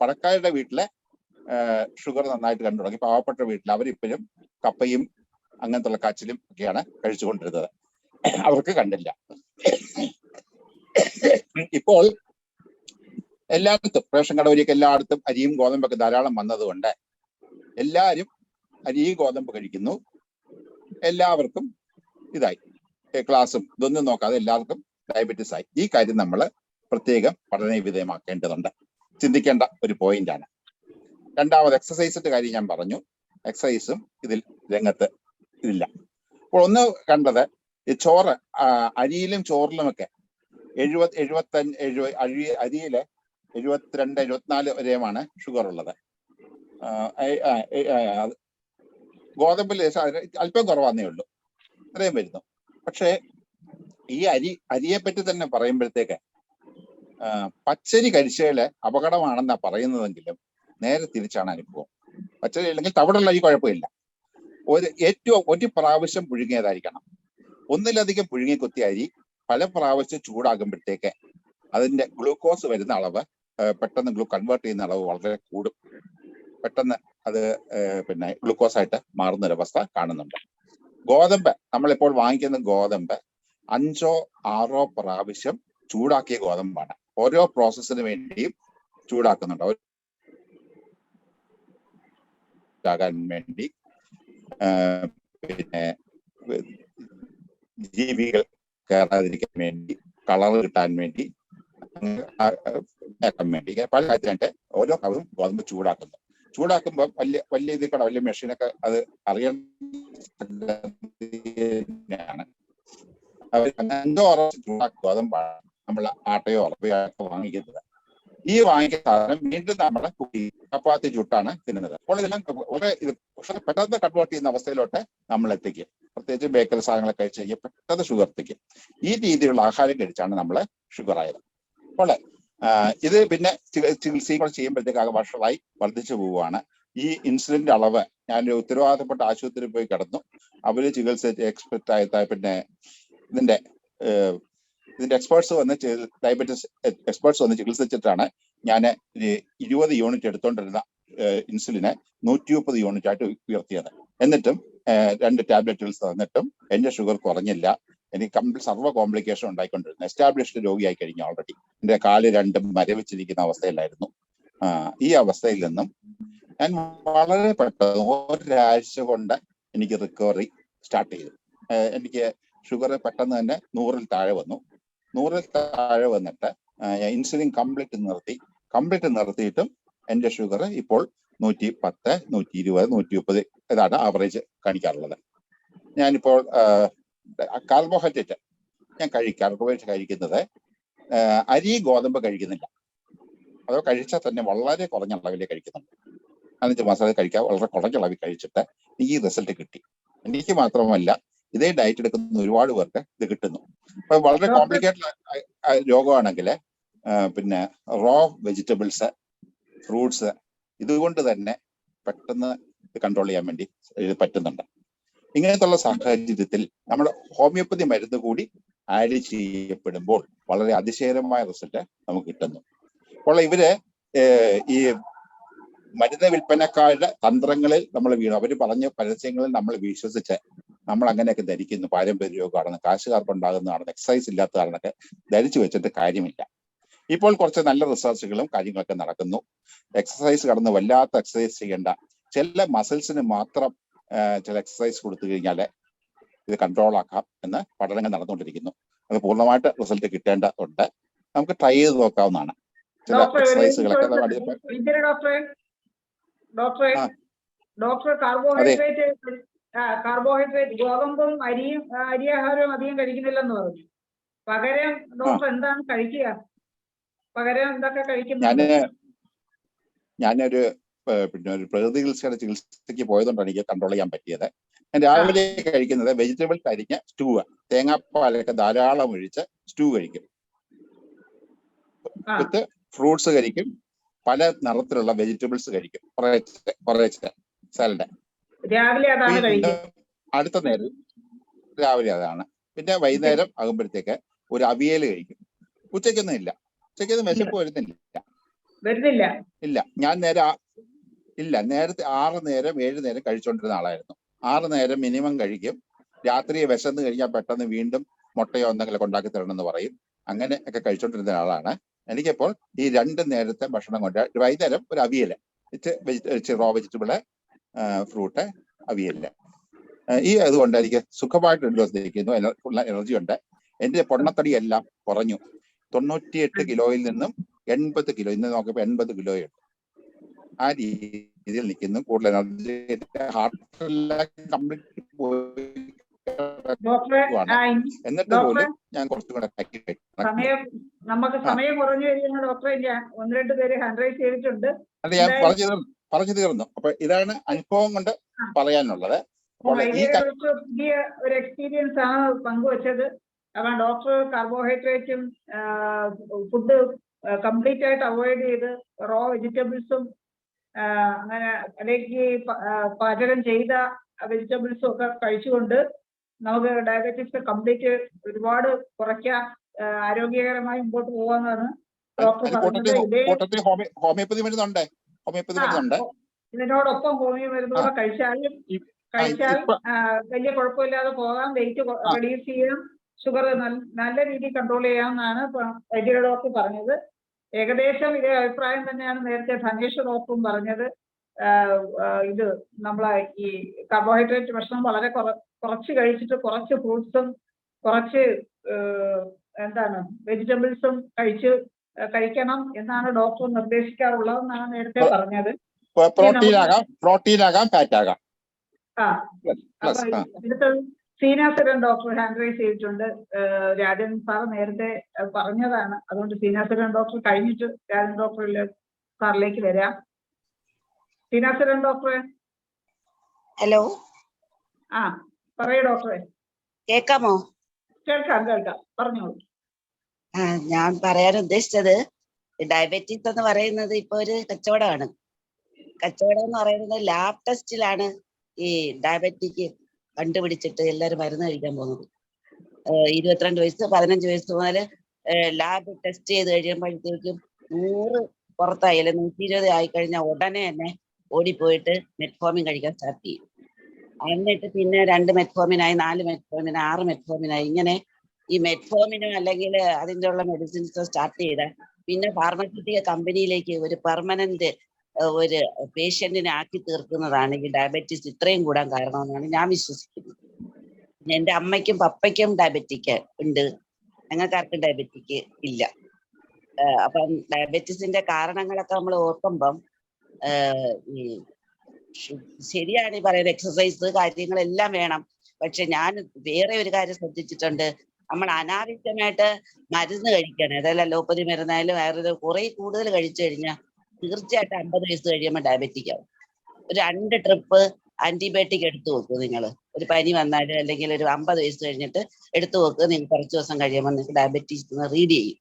പണക്കാരുടെ വീട്ടിലെ ഷുഗർ നന്നായിട്ട് കണ്ടു തുടങ്ങി. പാവപ്പെട്ട വീട്ടിൽ അവരിപ്പോഴും കപ്പയും അങ്ങനത്തുള്ള കാച്ചിലും ഒക്കെയാണ് കഴിച്ചുകൊണ്ടിരുന്നത്, അവർക്ക് കണ്ടില്ല. ഇപ്പോൾ എല്ലായിടത്തും റേഷൻ കട വഴിയൊക്കെ എല്ലായിടത്തും അരിയും ഗോതമ്പൊക്കെ ധാരാളം വന്നതുകൊണ്ട് എല്ലാവരും അരിയും ഗോതമ്പ് കഴിക്കുന്നു. എല്ലാവർക്കും ഇതായി, ക്ലാസ്സും ഇതൊന്നും നോക്കാതെ എല്ലാവർക്കും ഡയബറ്റിസ് ആയി. ഈ കാര്യം നമ്മൾ പ്രത്യേകം പഠന വിധേയമാക്കേണ്ടതുണ്ട്, ചിന്തിക്കേണ്ട ഒരു പോയിന്റാണ്. രണ്ടാമത് എക്സസൈസിന്റെ കാര്യം ഞാൻ പറഞ്ഞു. എക്സസൈസും ഇതിൽ രംഗത്ത് ഇല്ല. അപ്പോൾ ഒന്ന് കണ്ടത് ഈ ചോറ്, അരിയിലും ചോറിലുമൊക്കെ 75 അരിയില് 72-74 വരെയുമാണ് ഷുഗർ ഉള്ളത്. ഗോതമ്പിൽ അല്പം കുറവാന്നേ ഉള്ളൂ, അത്രയും വരുന്നു. പക്ഷേ ഈ അരിയെ പറ്റി തന്നെ പറയുമ്പോഴത്തേക്ക് പച്ചരി കഴിച്ചാല് അപകടമാണെന്നാ പറയുന്നതെങ്കിലും നേരെ തിരിച്ചാണ് അനുഭവം. പച്ചരി അല്ലെങ്കിൽ തവിടുള്ള അരി കുഴപ്പമില്ല, ഒരു പ്രാവശ്യം പുഴുങ്ങിയതായിരിക്കണം. ഒന്നിലധികം പുഴുങ്ങി കുത്തിയ അരി പല പ്രാവശ്യം ചൂടാകുമ്പോഴത്തേക്ക് അതിന്റെ ഗ്ലൂക്കോസ് വരുന്ന അളവ് പെട്ടെന്ന് കൺവേർട്ട് ചെയ്യുന്ന അളവ് വളരെ കൂടും. പെട്ടെന്ന് അത് പിന്നെ ഗ്ലൂക്കോസ് ആയിട്ട് മാറുന്നൊരവസ്ഥ കാണുന്നുണ്ട്. ഗോതമ്പ്, നമ്മളിപ്പോൾ വാങ്ങിക്കുന്ന ഗോതമ്പ് 5-6 പ്രാവശ്യം ചൂടാക്കിയ ഗോതമ്പാണ്. ഓരോ പ്രോസസ്സിന് വേണ്ടിയും ചൂടാക്കുന്നുണ്ട്. ആകാൻ വേണ്ടി, പിന്നെ ജീവികൾ കയറാതിരിക്കാൻ വേണ്ടി, കളർ കിട്ടാൻ വേണ്ടി, വേണ്ടി പല കാര്യത്തിനായിട്ട് ഓരോ കവറും ഗോതമ്പ് ചൂടാക്കുന്നു. ചൂടാക്കുമ്പോൾ വലിയ ഇതിൽ കൂടെ വലിയ മെഷീനൊക്കെ അത് അറിയാനാണ്. അവർ 5-6 ചൂടാക്കുക ഗോതമ്പാണ് നമ്മൾ ആട്ടയോ ഉറപ്പയോ വാങ്ങിക്കുന്നത്. ഈ വാങ്ങിക്കുന്ന സാധനം വീണ്ടും നമ്മളെ ചപ്പാത്തി ചുട്ടാണ് തിന്നുന്നത്. അപ്പോൾ ഇതെല്ലാം വളരെ പെട്ടെന്ന് കൺവേർട്ട് ചെയ്യുന്ന അവസ്ഥയിലോട്ട് നമ്മൾ എത്തിക്കും. പ്രത്യേകിച്ച് ബേക്കറി സാധനങ്ങളൊക്കെ കഴിച്ച് കഴിഞ്ഞാൽ പെട്ടെന്ന് ഷുഗർ എത്തിക്കും. ഈ രീതിയിലുള്ള ആഹാരം കഴിച്ചാണ് നമ്മൾ ഷുഗർ ആയത്. അപ്പോൾ ഇത് പിന്നെ ചികിത്സയും കൂടെ ചെയ്യുമ്പോഴത്തേക്ക് ആകെ വർഷമായി വർദ്ധിച്ചു പോവുകയാണ്. ഈ ഇൻസുലിന്റെ അളവ് ഞാനൊരു ഉത്തരവാദിത്തപ്പെട്ട ആശുപത്രിയിൽ പോയി കിടന്നു. അവര് ചികിത്സ എക്സ്പെർട്ട് ആയ പിന്നെ ഇതിന്റെ എക്സ്പേർട്സ് വന്ന് ഡയബറ്റീസ് എക്സ്പേർട്സ് വന്ന് ചികിത്സിച്ചിട്ടാണ് ഞാൻ 20 യൂണിറ്റ് എടുത്തോണ്ടിരുന്ന ഇൻസുലിനെ 130 യൂണിറ്റ് ആയിട്ട് ഉയർത്തിയത്. എന്നിട്ടും 2 ടാബ്ലറ്റുകൾ തന്നിട്ടും എന്റെ ഷുഗർ കുറഞ്ഞില്ല. എനിക്ക് സർവ്വ കോംപ്ലിക്കേഷൻ ഉണ്ടായിക്കൊണ്ടിരുന്നു. എസ്റ്റാബ്ലിഷ്ഡ് രോഗിയായി കഴിഞ്ഞു. ഓൾറെഡി എന്റെ കാല് രണ്ടും മരവിച്ചിരിക്കുന്ന അവസ്ഥയിലായിരുന്നു. ഈ അവസ്ഥയിൽ നിന്നും ഞാൻ വളരെ പെട്ടെന്ന് ഒരാഴ്ച കൊണ്ട് എനിക്ക് റിക്കവറി സ്റ്റാർട്ട് ചെയ്തു. എനിക്ക് ഷുഗർ പെട്ടെന്ന് തന്നെ 100-ൽ താഴെ വന്നു. 100-ൽ താഴെ വന്നിട്ട് ഇൻസുലിൻ കംപ്ലീറ്റ് നിർത്തിയിട്ടും എന്റെ ഷുഗർ ഇപ്പോൾ 110, 120, 130 ഇതാണ് ആവറേജ് കാണിക്കാറുള്ളത്. ഞാനിപ്പോൾ കാർബോഹൈഡ്രേറ്റ് ഞാൻ കഴിക്കുന്നത് അരി ഗോതമ്പ് കഴിക്കുന്നില്ല. അതോ കഴിച്ചാൽ തന്നെ വളരെ കുറഞ്ഞ അളവിലേ കഴിക്കുന്നുണ്ട്. 5 മാസം കഴിക്കാൻ വളരെ കുറഞ്ഞ അളവിൽ കഴിച്ചിട്ട് ഈ റിസൾട്ട് കിട്ടി. എനിക്ക് മാത്രമല്ല, ഇതേ ഡയറ്റ് എടുക്കുന്ന ഒരുപാട് പേർക്ക് ഇത് കിട്ടുന്നു. അപ്പൊ വളരെ കോംപ്ലിക്കേറ്റഡ് രോഗമാണെങ്കിൽ പിന്നെ റോ വെജിറ്റബിൾസ്, ഫ്രൂട്ട്സ് ഇതുകൊണ്ട് തന്നെ പെട്ടെന്ന് കൺട്രോൾ ചെയ്യാൻ വേണ്ടി പറ്റുന്നുണ്ട്. ഇങ്ങനത്തുള്ള സാഹചര്യത്തിൽ നമ്മൾ ഹോമിയോപ്പതി മരുന്ന് കൂടി ആഡ് ചെയ്യപ്പെടുമ്പോൾ വളരെ അതിശയകരമായ റിസൾട്ട് നമുക്ക് കിട്ടുന്നു. അപ്പോൾ ഇവര് ഈ മരുന്ന് വിൽപ്പനക്കാരുടെ തന്ത്രങ്ങളിൽ നമ്മൾ വീണു. അവർ പറഞ്ഞ പരസ്യങ്ങളിൽ നമ്മൾ വിശ്വസിച്ച് നമ്മൾ അങ്ങനെയൊക്കെ ധരിക്കുന്നു. പാരമ്പര്യ രോഗമാണെന്ന്, കാശുകാർക്കുണ്ടാകുന്നതാണെന്ന്, എക്സസൈസ് ഇല്ലാത്തതാണെന്നൊക്കെ ധരിച്ചു വെച്ചിട്ട് കാര്യമില്ല. ഇപ്പോൾ കുറച്ച് നല്ല റിസർച്ചുകളും കാര്യങ്ങളൊക്കെ നടക്കുന്നു. എക്സസൈസ് കടന്ന് വല്ലാത്ത എക്സസൈസ് ചെയ്യേണ്ട, ചില മസിൽസിന് മാത്രം ചില എക്സസൈസ് കൊടുത്തു കഴിഞ്ഞാൽ ഇത് കൺട്രോൾ ആക്കാം എന്ന് പഠനങ്ങൾ നടന്നുകൊണ്ടിരിക്കുന്നു. അത് പൂർണ്ണമായിട്ട് റിസൾട്ട് കിട്ടേണ്ടതുണ്ട്. നമുക്ക് ട്രൈ ചെയ്ത് നോക്കാവുന്നതാണ്. ചില എക്സസൈസുകളൊക്കെ ഡോക്ടർ കാർബോഹൈഡ്രേറ്റ് ഗോതമ്പും അരിയാഹാരവും അധികം കഴിക്കുന്നില്ലെന്ന് പറഞ്ഞു. പകരം ഡോക്ടർ എന്താണ് കഴിക്കുക? പകരം എന്തൊക്കെ കഴിക്കുന്നത്? ഞാനൊരു പിന്നെ ഒരു പ്രകൃതി ചികിത്സയ്ക്ക് പോയതുകൊണ്ടാണ് എനിക്ക് കൺട്രോൾ ചെയ്യാൻ പറ്റിയത്. ഞാൻ രാവിലെ കഴിക്കുന്നത് വെജിറ്റബിൾസ് അരിഞ്ഞ സ്റ്റൂ, തേങ്ങാപ്പാലൊക്കെ ധാരാളം ഒഴിച്ച് സ്റ്റൂ കഴിക്കും. വിത്ത് ഫ്രൂട്ട്സ് കഴിക്കും, പല നിറത്തിലുള്ള വെജിറ്റബിൾസ് കഴിക്കും, കുറേശ്ശെ സാലഡ്. അടുത്ത നേരം രാവിലെ അതാണ്. പിന്നെ വൈകുന്നേരം ആകുമ്പോഴത്തേക്ക് ഒരു അവിയൽ കഴിക്കും. ഉച്ചയ്ക്കൊന്നും ഇല്ല. ഉച്ചയ്ക്കൊന്നും വിശപ്പ് വരുന്നില്ല. ഇല്ല. ഞാൻ നേരത്തെ 6 നേരം 7 നേരം കഴിച്ചുകൊണ്ടിരുന്ന ആളായിരുന്നു. 6 നേരം മിനിമം കഴിക്കും. രാത്രി വിശന്ന് കഴിഞ്ഞാൽ പെട്ടെന്ന് വീണ്ടും മുട്ടയോ എന്തെങ്കിലും ഉണ്ടാക്കി തരണമെന്ന് പറയും. അങ്ങനെ ഒക്കെ കഴിച്ചുകൊണ്ടിരുന്ന ആളാണ്. എനിക്കിപ്പോൾ ഈ 2 നേരത്തെ ഭക്ഷണം കൊണ്ട് വൈകുന്നേരം ഒരു aviyal, raw vegetable, fruit, aviyal, ഈ അതുകൊണ്ട് എനിക്ക് സുഖമായിട്ട് 2 ദിവസം ഇരിക്കുന്നു. ഉള്ള എനർജി ഉണ്ട്. എന്റെ പൊണ്ണത്തടി എല്ലാം കുറഞ്ഞു. 98 കിലോയിൽ നിന്നും 80 കിലോ, ഇന്ന് നോക്കിയപ്പോൾ 80 കിലോയുണ്ട്. ആ രീതിയിൽ നിൽക്കുന്നു. കൂടുതൽ എനർജി, ഹാർട്ടെല്ലാം കംപ്ലീറ്റ് പോയി. എന്നിട്ട് പോലും ഞാൻ കുറച്ചുകൂടെ നമുക്ക് സമയം കുറഞ്ഞു കഴിയുന്ന ഡോക്ടറെ 1-2 പേര് ഹാൻഡ് റൈസ് ചെയ്തിട്ടുണ്ട്. അത് ഞാൻ പറഞ്ഞു തീർന്നു. അപ്പൊ ഇതാണ് അനുഭവം കൊണ്ട് പറയാനുള്ളത്. പുതിയ ഒരു എക്സ്പീരിയൻസ് ആണ് പങ്കുവച്ചത്. കാരണം ഡോക്ടർ കാർബോഹൈഡ്രേറ്റും ഫുഡ് കംപ്ലീറ്റ് ആയിട്ട് അവോയ്ഡ് ചെയ്ത് റോ വെജിറ്റബിൾസും അങ്ങനെ അല്ലെങ്കിൽ പാചകം ചെയ്ത വെജിറ്റബിൾസും ഒക്കെ കഴിച്ചുകൊണ്ട് നമുക്ക് ഡയബറ്റീസ് കംപ്ലീറ്റ് ഒരുപാട് കുറയ്ക്കാൻ, ആരോഗ്യകരമായി മുമ്പോട്ട് പോകാമെന്നാണ് ഡോക്ടർ പറഞ്ഞത്. ഹോമിയോപ്പതി മരുന്നുണ്ട്. ഇതിനോടൊപ്പം ഹോമിയോ മരുന്നുകൂടെ കഴിച്ചാൽ വലിയ കുഴപ്പമില്ലാതെ പോകാം. വെയിറ്റ് റെഡ്യൂസ് ചെയ്യാം, ഷുഗർ നല്ല രീതിയിൽ കൺട്രോൾ ചെയ്യാമെന്നാണ് വൈദ്യ ഡോക്ടർ പറഞ്ഞത്. ഏകദേശം ഇതേ അഭിപ്രായം തന്നെയാണ് നേരത്തെ ധനേഷ് ഡോക്ടറും പറഞ്ഞത്. ഇത് നമ്മളെ ഈ കാർബോഹൈഡ്രേറ്റ് ഭക്ഷണം വളരെ കുറച്ച് കഴിച്ചിട്ട് കുറച്ച് ഫ്രൂട്ട്സും കുറച്ച് വെജിറ്റബിൾസും കഴിക്കണം എന്നാണ് ഡോക്ടർ നിർദ്ദേശിക്കാറുള്ളതെന്നാണ് നേരത്തെ പറഞ്ഞത്. പ്രോട്ടീൻ ആകാം, ഫാറ്റ് ആകാം. അടുത്ത സീനാസുരൻ ഡോക്ടർ ഹാൻഡ് റൈസ് ചെയ്തിട്ടുണ്ട്. രാജൻ സാർ നേരത്തെ പറഞ്ഞതാണ്. അതുകൊണ്ട് സീനാസുരൻ ഡോക്ടർ കഴിഞ്ഞിട്ട് രാജൻ ഡോക്ടർ സാറിലേക്ക് വരാം. സീനാസുരൻ ഡോക്ടറെ, ഹലോ. പറയൂ ഡോക്ടറെ. കേക്കാമോ? കേൾക്കാം പറഞ്ഞോളൂ. ഞാൻ പറയാൻ ഉദ്ദേശിച്ചത് ഡയബറ്റീസ് എന്ന് പറയുന്നത് ഇപ്പൊ ഒരു കച്ചവടമാണ്. കച്ചവടം എന്ന് പറയുന്നത് ലാബ് ടെസ്റ്റിലാണ് ഈ ഡയബറ്റിക് കണ്ടുപിടിച്ചിട്ട് എല്ലാവരും മരുന്ന് കഴിക്കാൻ പോകുന്നത്. 22 വയസ്സ് 15 വയസ്സ് മുതൽ ലാബ് ടെസ്റ്റ് ചെയ്ത് കഴിയുമ്പോഴത്തേക്കും 100 പുറത്തായാലും 120 ആയിക്കഴിഞ്ഞാൽ ഉടനെ തന്നെ ഓടിപ്പോയിട്ട് മെറ്റ്ഫോമിൻ കഴിക്കാൻ സ്റ്റാർട്ട് ചെയ്യും. എന്നിട്ട് പിന്നെ 2 മെറ്റ്ഫോമിനായി 4 മെറ്റ്ഫോമിനായി 6 മെറ്റ്ഫോമിനായി ഇങ്ങനെ ഈ മെറ്റ്ഫോമിനും അല്ലെങ്കിൽ അതിൻ്റെ ഉള്ള മെഡിസിൻസ് സ്റ്റാർട്ട് ചെയ്താൽ പിന്നെ ഫാർമസ്യൂട്ടിക്കൽ കമ്പനിയിലേക്ക് ഒരു പെർമനന്റ് ഒരു പേഷ്യന്റിനെ ആക്കി തീർക്കുന്നതാണ് ഈ ഡയബറ്റീസ് ഇത്രയും കൂടാൻ കാരണമെന്നാണ് ഞാൻ വിശ്വസിക്കുന്നത്. എന്റെ അമ്മയ്ക്കും പപ്പയ്ക്കും ഡയബറ്റിക് ഉണ്ട്, ഞങ്ങൾക്കാർക്കും ഡയബറ്റിക് ഇല്ല. അപ്പം ഡയബറ്റീസിന്റെ കാരണങ്ങളൊക്കെ നമ്മൾ ഓർക്കുമ്പം ഈ ശരിയാണ് ഈ പറയുന്നത്, എക്സസൈസ് കാര്യങ്ങളെല്ലാം വേണം. പക്ഷെ ഞാൻ വേറെ ഒരു കാര്യം ശ്രദ്ധിച്ചിട്ടുണ്ട്, നമ്മൾ അനാവശ്യമായിട്ട് മരുന്ന് കഴിക്കണം. അതായത് അലോപ്പതി മരുന്നായാലും വേറെ കുറെ കൂടുതൽ കഴിച്ചു കഴിഞ്ഞാൽ തീർച്ചയായിട്ടും 50 വയസ്സ് കഴിയുമ്പോൾ ഡയബറ്റിക് ആവും. ഒരു 2 ട്രിപ്പ് ആന്റിബയോട്ടിക് എടുത്തു വെക്കുക നിങ്ങൾ. ഒരു പനി വന്നാലും അല്ലെങ്കിൽ ഒരു 50 വയസ്സ് കഴിഞ്ഞിട്ട് എടുത്തു വെക്കുക. നിങ്ങൾ കുറച്ച് ദിവസം കഴിയുമ്പോൾ നിങ്ങൾക്ക് ഡയബറ്റീസ് റീഡ് ചെയ്യും.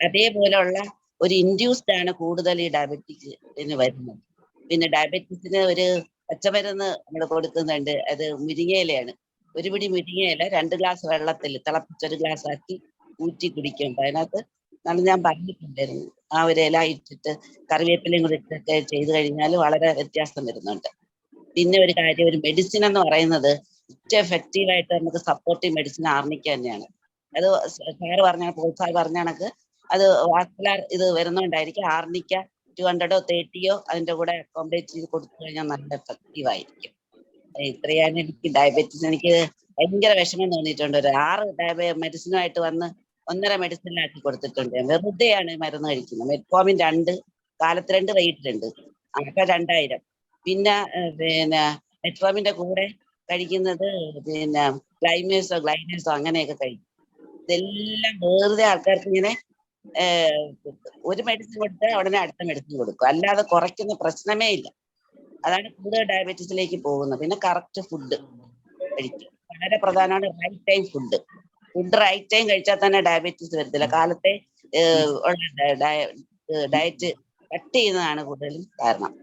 അതേപോലെയുള്ള ഒരു ഇൻഡ്യൂസ്ഡ് ആണ് കൂടുതൽ ഈ ഡയബറ്റിക്സിന് വരുന്നത്. പിന്നെ ഡയബറ്റീസിന് ഒരു പച്ചമരുന്ന് നമ്മൾ കൊടുക്കുന്നുണ്ട്, അത് മുരിങ്ങയിലയാണ്. ഒരു പിടി മുരിങ്ങയില 2 ഗ്ലാസ് വെള്ളത്തിൽ തിളപ്പിച്ചൊരു ഗ്ലാസ് ആക്കി ഊറ്റി കുടിക്കുമ്പോൾ അതിനകത്ത് ഞാൻ പറഞ്ഞിട്ടുണ്ടായിരുന്നു, ആ ഒരു ഇല ഇട്ടിട്ട് കറിവേപ്പിലയും കൂടി ഇട്ടിട്ട് ചെയ്ത് കഴിഞ്ഞാൽ വളരെ വ്യത്യാസം വരുന്നുണ്ട്. പിന്നെ ഒരു കാര്യം, ഒരു മെഡിസിൻ എന്ന് പറയുന്നത് ഏറ്റവും എഫക്റ്റീവായിട്ട് നമുക്ക് സപ്പോർട്ടീവ് മെഡിസിൻ ആർണിക്ക തന്നെയാണ്. അത് സാറ് പറഞ്ഞ പ്രോത്സാഹം പറഞ്ഞ കണക്ക് അത് വാസ്കുലർ ഇത് വരുന്നുണ്ടായിരിക്കും. ആർണിക്ക 200 30 അതിന്റെ കൂടെ അക്കോമഡേറ്റ് ചെയ്ത് കൊടുത്തു കഴിഞ്ഞാൽ നല്ല എഫക്റ്റീവ് ആയിരിക്കും. ഇത്രയാണ് എനിക്ക് ഡയബറ്റീസ്. എനിക്ക് ഭയങ്കര വിഷമം തോന്നിയിട്ടുണ്ട്. ഒരു 6 മെഡിസിനുമായിട്ട് വന്ന് 1.5 മെഡിസിനാക്കി കൊടുത്തിട്ടുണ്ട്. വെറുതെയാണ് മരുന്ന് കഴിക്കുന്നത്. മെറ്റ്ഫോമിൻ 2 കാലത്ത് 2 റേറ്റ് ഉണ്ട്, അപ്പൊ 2000. പിന്നെ മെറ്റ്ഫോമിന്റെ കൂടെ കഴിക്കുന്നത് പിന്നെ ഗ്ലൈനേഴ്സോ അങ്ങനെയൊക്കെ കഴിക്കും. ഇതെല്ലാം വെറുതെ ആൾക്കാർക്ക് ഇങ്ങനെ ഒരു മെഡിസിൻ കൊടുത്താൽ ഉടനെ അടുത്ത മെഡിസിൻ കൊടുക്കും, അല്ലാതെ കുറയ്ക്കുന്ന പ്രശ്നമേ ഇല്ല. അതാണ് കൂടുതൽ ഡയബറ്റീസിലേക്ക് പോകുന്നത്. പിന്നെ കറക്റ്റ് ഫുഡ് കഴിക്കും, വളരെ പ്രധാനമാണ്. Right time food right time കഴിച്ചാൽ തന്നെ ഡയബറ്റീസ് വരത്തില്ല. കാലത്തെ ഡയറ്റ് കട്ട് ചെയ്യുന്നതാണ് കൂടുതലും കാരണം.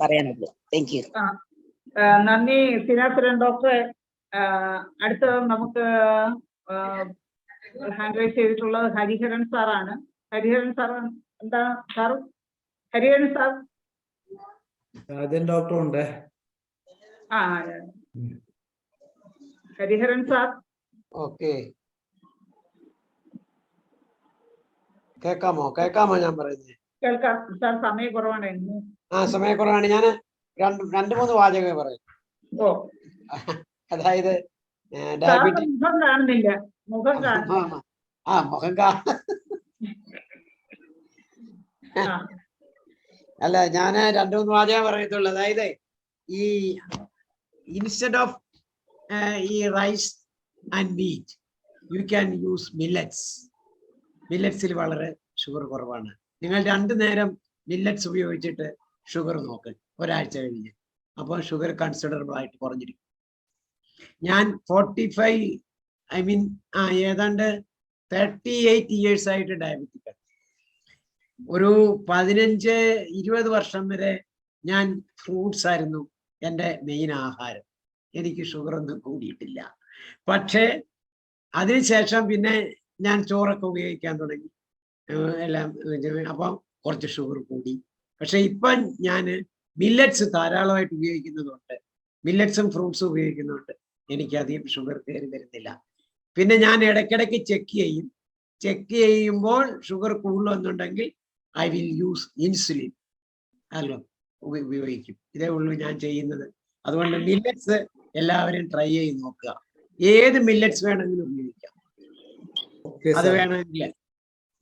പറയാനുള്ളത്. Thank you. നന്ദി ശ്രീനാഥൻ ഡോക്ടറെ. അടുത്തത് നമുക്ക് ഹാൻഡ് റൈസ് ചെയ്തിട്ടുള്ളത് ഹരിഹരൻ സാറാണ്. ഹരിഹരൻ സാർ എന്താണ് സാറും? ഹരിഹരൻ സാർ ഡോക്ടർ ഉണ്ട്. ഹരിഹരൻ സാർ. ഓക്കെ, കേൾക്കാമോ ഞാൻ പറയുന്നത്? കേൾക്കാം സാർ. സമയക്കുറവാണ്. സമയക്കുറവാണ്. ഞാൻ 2-3 വാചകമേ പറയും. ഓ, അതായത് ഡയബറ്റിക് മുഖം കാണുന്നില്ല. മുഖം അല്ല, ഞാൻ 2-3 വാചകം പറയത്തുള്ളൂ. അതായത് ഈ ഇൻസ്റ്റെഡ് ഓഫ് ഈ rice and wheat you can use millets. മില്ലറ്റ്സിൽ വളരെ ഷുഗർ കുറവാണ്. നിങ്ങൾ 2 നേരം മില്ലറ്റ്സ് ഉപയോഗിച്ചിട്ട് ഷുഗർ നോക്ക് ഒരാഴ്ച കഴിഞ്ഞ്, അപ്പോൾ ഷുഗർ കൺസിഡറബിൾ ആയിട്ട് കുറഞ്ഞിരിക്കും. ഞാൻ 45 ഏതാണ്ട് 38 ഇയേഴ്സ് ആയിട്ട് ഡയബറ്റിക് ആണ്. ഒരു 15-20 വർഷം വരെ ഞാൻ ഫ്രൂട്ട്സ് ആയിരുന്നു എൻ്റെ മെയിൻ ആഹാരം. എനിക്ക് ഷുഗർ ഒന്നും കൂടിയിട്ടില്ല. പക്ഷേ അതിനുശേഷം പിന്നെ ഞാൻ ചോറൊക്കെ ഉപയോഗിക്കാൻ തുടങ്ങി എല്ലാം, അപ്പം കുറച്ച് ഷുഗർ കൂടി. പക്ഷെ ഇപ്പം ഞാൻ മില്ലറ്റ്സ് ധാരാളമായിട്ട് ഉപയോഗിക്കുന്നതുകൊണ്ട്, മില്ലറ്റ്സും ഫ്രൂട്ട്സും ഉപയോഗിക്കുന്നതുകൊണ്ട് എനിക്കധികം ഷുഗർ കയറി വരുന്നില്ല. പിന്നെ ഞാൻ ഇടയ്ക്കിടയ്ക്ക് ചെക്ക് ചെയ്യുമ്പോൾ ഷുഗർ കൂടുതലെന്നുണ്ടെങ്കിൽ ഐ വിൽ യൂസ് ഇൻസുലിൻ ഉപയോഗിക്കും. ഇതേ ഉള്ളൂ ഞാൻ ചെയ്യുന്നത്. അതുകൊണ്ട് മില്ലറ്റ്സ് എല്ലാവരും ട്രൈ ചെയ്ത് നോക്കുക. ഏത് മില്ലറ്റ്സ് വേണമെങ്കിലും ഉപയോഗിക്കാം. അത്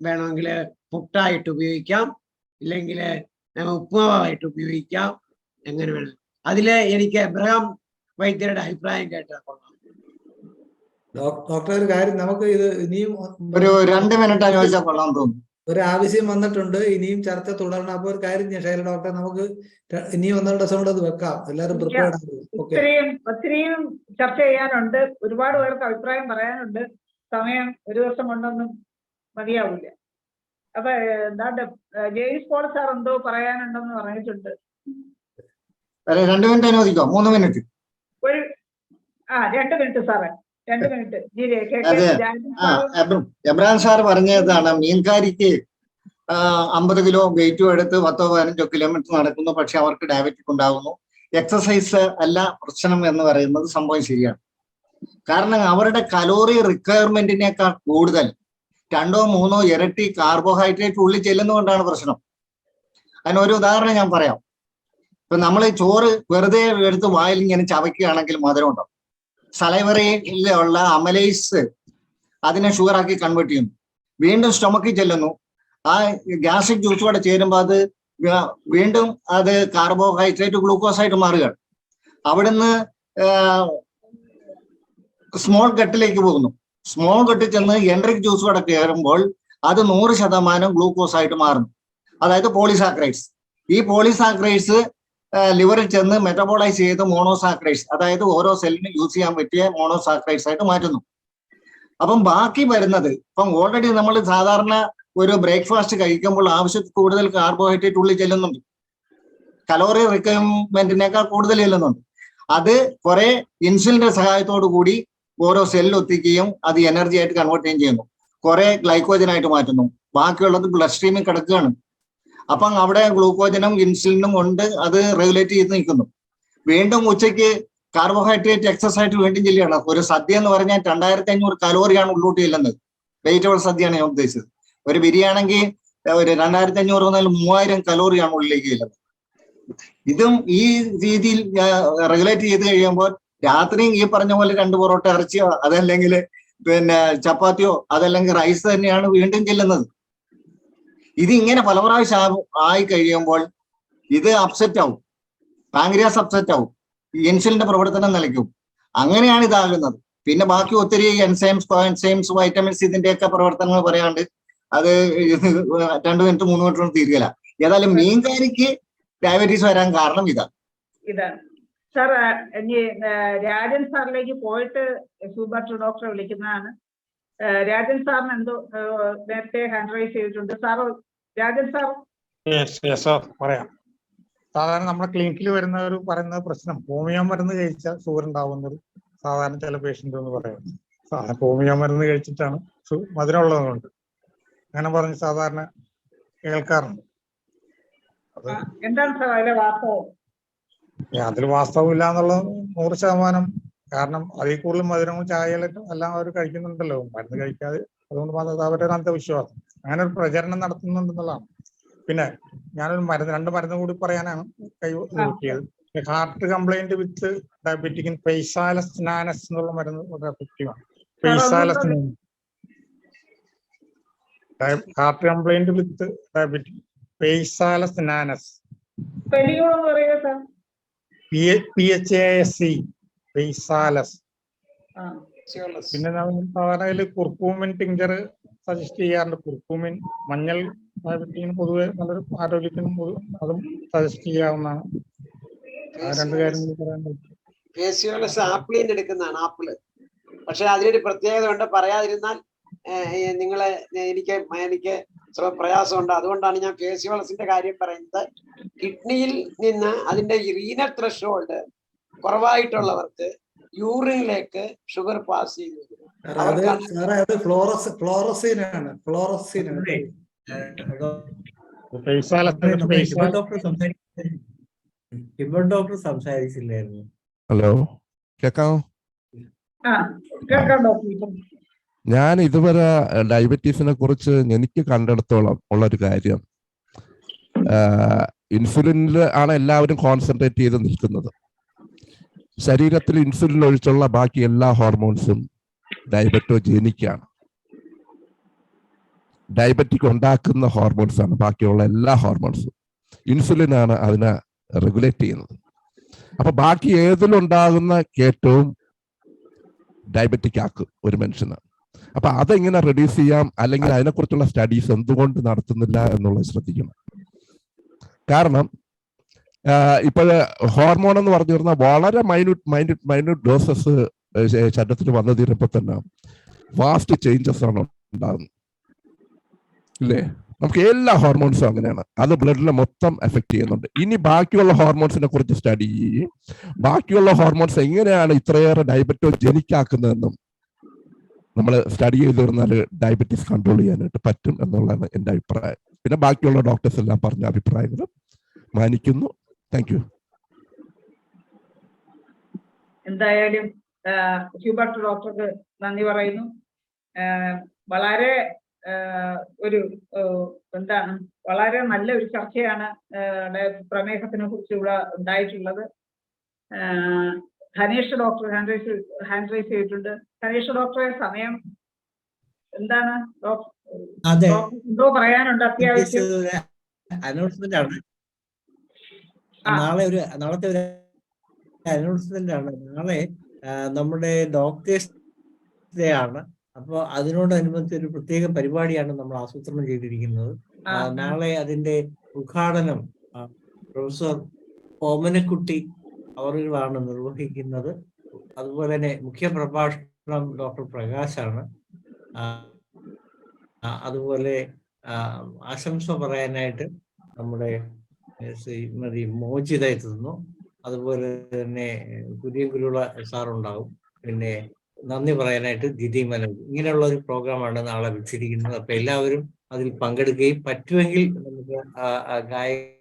വേണമെങ്കിൽ പുട്ടായിട്ട് ഉപയോഗിക്കാം, ഇല്ലെങ്കിൽ ഉപ്പുമാവായിട്ട് ഉപയോഗിക്കാം, എങ്ങനെ വേണം. അതില് എനിക്ക് എബ്രഹാം വൈദ്യരുടെ അഭിപ്രായം കേട്ടാൽ കൊള്ളാം. ഡോക്ടർ ഒരു കാര്യം, നമുക്ക് ഇത് ഇനിയും ഒരു 2 മിനിറ്റ് അനുവദിച്ചാൽ കൊള്ളാൻ തോന്നുന്നു. ഒരു ആവശ്യം വന്നിട്ടുണ്ട്, ഇനിയും ചർച്ച തുടരണം. അപ്പൊ ഒരു കാര്യം ഞാൻ ശൈല ഡോക്ടർ, നമുക്ക് ഇനിയും 1-2 ദിവസം കൂടെ അത് വെക്കാം. എല്ലാവരും പ്രിപ്പയർഡ് ആകും. ഒത്തിരിയും ചർച്ച ചെയ്യാനുണ്ട്. ഒരുപാട് പേർക്ക് അഭിപ്രായം പറയാനുണ്ട്. സമയം ഒരു ദിവസം കൊണ്ടൊന്നും മതിയാവില്ല. അപ്പൊ എന്താണ്ട് ജെയിംസ് പോൾ സാർ എന്തോ പറയാനുണ്ടെന്ന് പറഞ്ഞിട്ടുണ്ട്. 2 മിനിറ്റ് അനുവദിക്കോ? 3 മിനിറ്റ്. 2 മിനിറ്റ് സാറേ, 2 മിനിറ്റ്. അതെ, എബ്രഹാം സാർ പറഞ്ഞതാണ് മീൻകാരിക്ക് 50 കിലോ വെയിറ്റും എടുത്ത് 10-15 കിലോമീറ്റർ നടക്കുന്നു, പക്ഷെ അവർക്ക് ഡയബറ്റിക് ഉണ്ടാകുന്നു. എക്സസൈസ് അല്ല പ്രശ്നം എന്ന് പറയുന്നത് സംഭവം ശരിയാണ്. കാരണം അവരുടെ കലോറി റിക്വയർമെന്റിനേക്കാൾ കൂടുതൽ 2-3 ഇരട്ടി കാർബോഹൈഡ്രേറ്റ് ഉള്ളിൽ ചെല്ലുന്നതുകൊണ്ടാണ് പ്രശ്നം. അതിനൊരു ഉദാഹരണം ഞാൻ പറയാം. ഇപ്പൊ നമ്മൾ ചോറ് വെറുതെ എടുത്ത് വായിൽ ഇങ്ങനെ ചവയ്ക്കുകയാണെങ്കിൽ മധുരം ഉണ്ടാവും. സലൈവറിയിലുള്ള അമലൈസ് അതിനെ ഷുഗറാക്കി കൺവേർട്ട് ചെയ്യുന്നു, വീണ്ടും സ്റ്റൊമക്കിൽ ചെല്ലുന്നു. ആ ഗ്യാസ്ട്രിക് ജ്യൂസോടെ ചേരുമ്പോൾ അത് വീണ്ടും അത് കാർബോഹൈഡ്രേറ്റ് ഗ്ലൂക്കോസായിട്ട് മാറുകയാണ്. അവിടുന്ന് സ്മോൾ ഗട്ടിലേക്ക് പോകുന്നു. സ്മോൾ ഗട്ടിൽ ചെന്ന് എൻട്രിക് ജ്യൂസോടെ കയറുമ്പോൾ അത് 100% ഗ്ലൂക്കോസ് ആയിട്ട് മാറുന്നു, അതായത് പോളിസാക്രൈഡ്സ്. ഈ പോളിസാക്രൈഡ്സ് ലിവറിൽ ചെന്ന് മെറ്റബോളൈസ് ചെയ്ത് മോണോസാക്രൈഡ്സ്, അതായത് ഓരോ സെല്ലിനും യൂസ് ചെയ്യാൻ പറ്റിയ മോണോസാക്രൈഡ്സ് ആയിട്ട് മാറ്റുന്നു. അപ്പം ബാക്കി വരുന്നത്, ഇപ്പം ഓൾറെഡി നമ്മൾ സാധാരണ ഒരു ബ്രേക്ക്ഫാസ്റ്റ് കഴിക്കുമ്പോൾ ആവശ്യത്തിൽ കൂടുതൽ കാർബോഹൈഡ്രേറ്റ് ഉള്ളിൽ ചെല്ലുന്നുണ്ട്, കലോറി റിക്വയർമെന്റിനേക്കാൾ കൂടുതൽ ചെല്ലുന്നുണ്ട്. അത് കുറെ ഇൻസുലിന്റെ സഹായത്തോടു കൂടി ഓരോ സെല്ലിൽ ഒത്തിക്കുകയും അത് എനർജി ആയിട്ട് കൺവേർട്ട് ചെയ്യുന്നു, കുറെ ഗ്ലൈക്കോജനായിട്ട് മാറ്റുന്നു, ബാക്കിയുള്ളത് ബ്ലഡ് സ്ട്രീമിൽ കിടക്കുകയാണ്. അപ്പം അവിടെ ഗ്ലൂക്കോജനും ഇൻസുലിനും കൊണ്ട് അത് റെഗുലേറ്റ് ചെയ്ത് നിൽക്കുന്നു. വീണ്ടും ഉച്ചയ്ക്ക് കാർബോഹൈഡ്രേറ്റ് എക്സസ് ആയിട്ട് വീണ്ടും ചെല്ലുകയാണ്. ഒരു സദ്യ എന്ന് പറഞ്ഞാൽ 2500 കലോറിയാണ് ഉള്ളോട്ട് ചെല്ലുന്നത്. വെജിറ്റബിൾ സദ്യയാണ് ഞാൻ ഉദ്ദേശിച്ചത്. ഒരു ബിരിയാണെങ്കിൽ ഒരു 2500 മുതൽ 3000 കലോറിയാണ് ഉള്ളിലേക്ക് ചെല്ലുന്നത്. ഇതും ഈ രീതിയിൽ റെഗുലേറ്റ് ചെയ്ത് കഴിയുമ്പോൾ രാത്രിയും ഈ പറഞ്ഞ പോലെ 2 പൊറോട്ട ഇറച്ചിയോ അതല്ലെങ്കിൽ പിന്നെ ചപ്പാത്തിയോ അതല്ലെങ്കിൽ റൈസ് തന്നെയാണ് വീണ്ടും ചെല്ലുന്നത്. ഇത് ഇങ്ങനെ പല പ്രാവശ്യം ആയി കഴിയുമ്പോൾ ഇത് അപ്സെറ്റ് ആവും, പാങ്ക്രിയാസ് അപ്സെറ്റ് ആവും, ഇൻസുലിന്റെ പ്രവർത്തനം നിലയ്ക്കും. അങ്ങനെയാണ് ഇതാകുന്നത്. പിന്നെ ബാക്കി ഒത്തിരി എൻസൈംസ് വൈറ്റമിൻസ് ഇതിന്റെയൊക്കെ പ്രവർത്തനങ്ങൾ പറയാണ്ട് അത് 2 മിനിറ്റ് 3 മിനിറ്റ് കൊണ്ട് തീരുകയില്ല. ഏതായാലും മീൻകാരിക്ക് ഡയബറ്റീസ് വരാൻ കാരണം ഇതാണ്. സാർ, ഇനി രാജൻ സാറിലേക്ക് പോയിട്ട് സൂപ്പർ ഡോക്ടറെ വിളിക്കുന്നതാണ്. രാജൻ സാറിന് എന്തോ നേരത്തെ ഹാൻഡ് റൈസ് ചെയ്തിട്ടുണ്ട്. സാർ, രാജൻ സാർ പറയാം. സാധാരണ നമ്മുടെ ക്ലിനിക്കിൽ വരുന്നവർ പറയുന്ന പ്രശ്നം ഹോമിയോ മരുന്ന് കഴിച്ചാൽ ഷുഗർ ഉണ്ടാവുന്നത് സാധാരണ ചില പേഷ്യന്റ് എന്ന് പറയുന്നത്. സാധാരണ ഹോമിയോ മരുന്ന് കഴിച്ചിട്ടാണ് മധുരമുള്ളതുകൊണ്ട് അങ്ങനെ പറഞ്ഞ് സാധാരണ കേൾക്കാറുണ്ട്. എന്താണ് സാർ അതിലെ വാസ്തവം? അതിൽ വാസ്തവമില്ല എന്നുള്ളത് 100%. കാരണം അതിൽ കൂടുതൽ മധുരവും ചായയിലും എല്ലാം അവർ കഴിക്കുന്നുണ്ടല്ലോ, മരുന്ന് കഴിക്കാതെ. അതുകൊണ്ട് അവരുടെ ഒരു അന്ധവിശ്വാസം, അങ്ങനെ ഒരു പ്രചരണം നടത്തുന്നുണ്ടെന്നുള്ളതാണ്. പിന്നെ ഞാനൊരു 2 മരുന്ന് കൂടി പറയാനാണ് കൈ നോക്കിയത്. ഹാർട്ട് കംപ്ലൈന്റ് വിത്ത് ഡയബറ്റിക് പെയ്സാലസ് നാനസ് എന്നുള്ള മരുന്ന് വളരെ എഫക്റ്റീവാണ്. പെയ്സാലസ് ഹാർട്ട് കംപ്ലൈന്റ് വിത്ത് ഡയബറ്റിക് പെയ്സാലസ് നാനസ്, PHASE പെയ്സാലസ്. പിന്നെ സാധാരണ കുർക്കൂമിൻ ടിഞ്ചർ സജസ്റ്റ് ചെയ്യാറുണ്ട്. കുർക്കൂമിൻ മഞ്ഞൾ ഡയബറ്റിക്കിന് പൊതുവെ നല്ലൊരു ആരോഗ്യത്തിനും അതും സജസ്റ്റ് ചെയ്യാവുന്നതാണ്. 2 കാര്യങ്ങൾ പറയാൻ പറ്റും. ആപ്പിളിൽ നിന്ന് എടുക്കുന്നതാണ്, ആപ്പിള്. പക്ഷെ അതിനൊരു പ്രത്യേകത ഉണ്ട്, പറയാതിരുന്നാൽ നിങ്ങളെ എനിക്ക് പ്രയാസമുണ്ട്. അതുകൊണ്ടാണ് ഞാൻ ഫേസിയോളസിന്റെ കാര്യം പറയുന്നത്. കിഡ്നിയിൽ നിന്ന് അതിന്റെ റീനൽ ത്രഷോൾഡ് കുറവായിട്ടുള്ളവർക്ക് യൂറിനിലേക്ക് ഷുഗർ പാസ് ചെയ്യുന്നത്. ഡോക്ടർ സംസാരിച്ചില്ലായിരുന്നു. ഹലോ, കേൾക്കാമോ? ഞാൻ ഇതുവരെ ഡയബറ്റീസിനെ കുറിച്ച് എനിക്ക് കണ്ടെടുത്തോളം ഉള്ളൊരു കാര്യം, ഇൻസുലിനിൽ ആണ് എല്ലാവരും കോൺസെൻട്രേറ്റ് ചെയ്ത് നിൽക്കുന്നത്. ശരീരത്തിൽ ഇൻസുലിൻ ഒഴിച്ചുള്ള ബാക്കി എല്ലാ ഹോർമോൺസും ഡയബറ്റോജെനിക്കാണ്. ഡയബറ്റിക് ഉണ്ടാക്കുന്ന ഹോർമോൺസ് ആണ് ബാക്കിയുള്ള എല്ലാ ഹോർമോൺസും. ഇൻസുലിനാണ് അതിനെ റെഗുലേറ്റ് ചെയ്യുന്നത്. അപ്പൊ ബാക്കി ഏതിലുണ്ടാകുന്ന കേറ്റവും ഡയബറ്റിക് ആക്കും ഒരു മനുഷ്യന്. അപ്പൊ അതെങ്ങനെ റെഡ്യൂസ് ചെയ്യാം, അല്ലെങ്കിൽ അതിനെക്കുറിച്ചുള്ള സ്റ്റഡീസ് എന്തുകൊണ്ട് നടത്തുന്നില്ല എന്നുള്ളത് ശ്രദ്ധിക്കണം. കാരണം ഇപ്പോഴ് ഹോർമോൺ എന്ന് പറഞ്ഞു വരുന്ന വളരെ മൈന്യൂട്ട് ഡോസസ് ശരീരത്തിൽ വന്നു തീരുമ്പോൾ തന്നെ വാസ്റ്റ് ചേഞ്ചസ് ആണ് ഉണ്ടാകുന്നത് ഇല്ലേ? നമുക്ക് എല്ലാ ഹോർമോൺസും അങ്ങനെയാണ്. അത് ബ്ലഡിനെ മൊത്തം എഫക്ട് ചെയ്യുന്നുണ്ട്. ഇനി ബാക്കിയുള്ള ഹോർമോൺസിനെ കുറിച്ച് സ്റ്റഡി ചെയ്യും. ബാക്കിയുള്ള ഹോർമോൺസ് എങ്ങനെയാണ് ഇത്രയേറെ ഡയബറ്റോജനിക് ആക്കുന്നതെന്നും നമ്മൾ സ്റ്റഡി ചെയ്ത് വരുന്നാൽ ഡയബറ്റീസ് കൺട്രോൾ ചെയ്യാനായിട്ട് പറ്റും എന്നുള്ളതാണ് എൻ്റെ അഭിപ്രായം. പിന്നെ ബാക്കിയുള്ള ഡോക്ടേഴ്സ് എല്ലാം പറഞ്ഞ അഭിപ്രായങ്ങളും മാനിക്കുന്നു. Thank you. എന്തായാലും ഹ്യൂബർട്ട് ഡോക്ടർക്ക് നന്ദി പറയുന്നു. വളരെ ഒരു എന്താണ് വളരെ നല്ല ഒരു ചർച്ചയാണ് പ്രമേഹത്തിനെ കുറിച്ച് ഇവിടെ ഉണ്ടായിട്ടുള്ളത്. ധനേഷ് ഡോക്ടർ ഹാൻഡ് റൈസ് ചെയ്തിട്ടുണ്ട്. ധനേഷ് ഡോക്ടറെ സമയം എന്താണ് എന്തോ പറയാനുണ്ട് അത്യാവശ്യം? അനൗൺസ്മെന്റ് ആണ്. നാളത്തെ ഒരു അനൗൺസ്മെന്റ് ആണ്. നാളെ നമ്മുടെ ഡോക്ടേഴ്സ് ഡേ ആണ്. അപ്പോൾ അതിനോടനുബന്ധിച്ച് ഒരു പ്രത്യേക പരിപാടിയാണ് നമ്മൾ ആസൂത്രണം ചെയ്തിരിക്കുന്നത്. നാളെ അതിന്റെ ഉദ്ഘാടനം പ്രൊഫസർ ഓമനക്കുട്ടി അവറുകളാണ് നിർവഹിക്കുന്നത്. അതുപോലെ തന്നെ മുഖ്യ പ്രഭാഷണം ഡോക്ടർ പ്രകാശാണ്. അതുപോലെ ആശംസ പറയാനായിട്ട് നമ്മുടെ ശ്രീമതി മോചിത എത്തുന്നു. അതുപോലെ തന്നെ പുതിയ ഗുരുള സാറുണ്ടാവും. പിന്നെ നന്ദി പറയാനായിട്ട് ദിതി മനോജ്. ഇങ്ങനെയുള്ള ഒരു പ്രോഗ്രാമാണ് നാളെ വെച്ചിരിക്കുന്നത്. അപ്പൊ എല്ലാവരും അതിൽ പങ്കെടുക്കുകയും പറ്റുമെങ്കിൽ നമുക്ക് ഗായകരൊക്കെ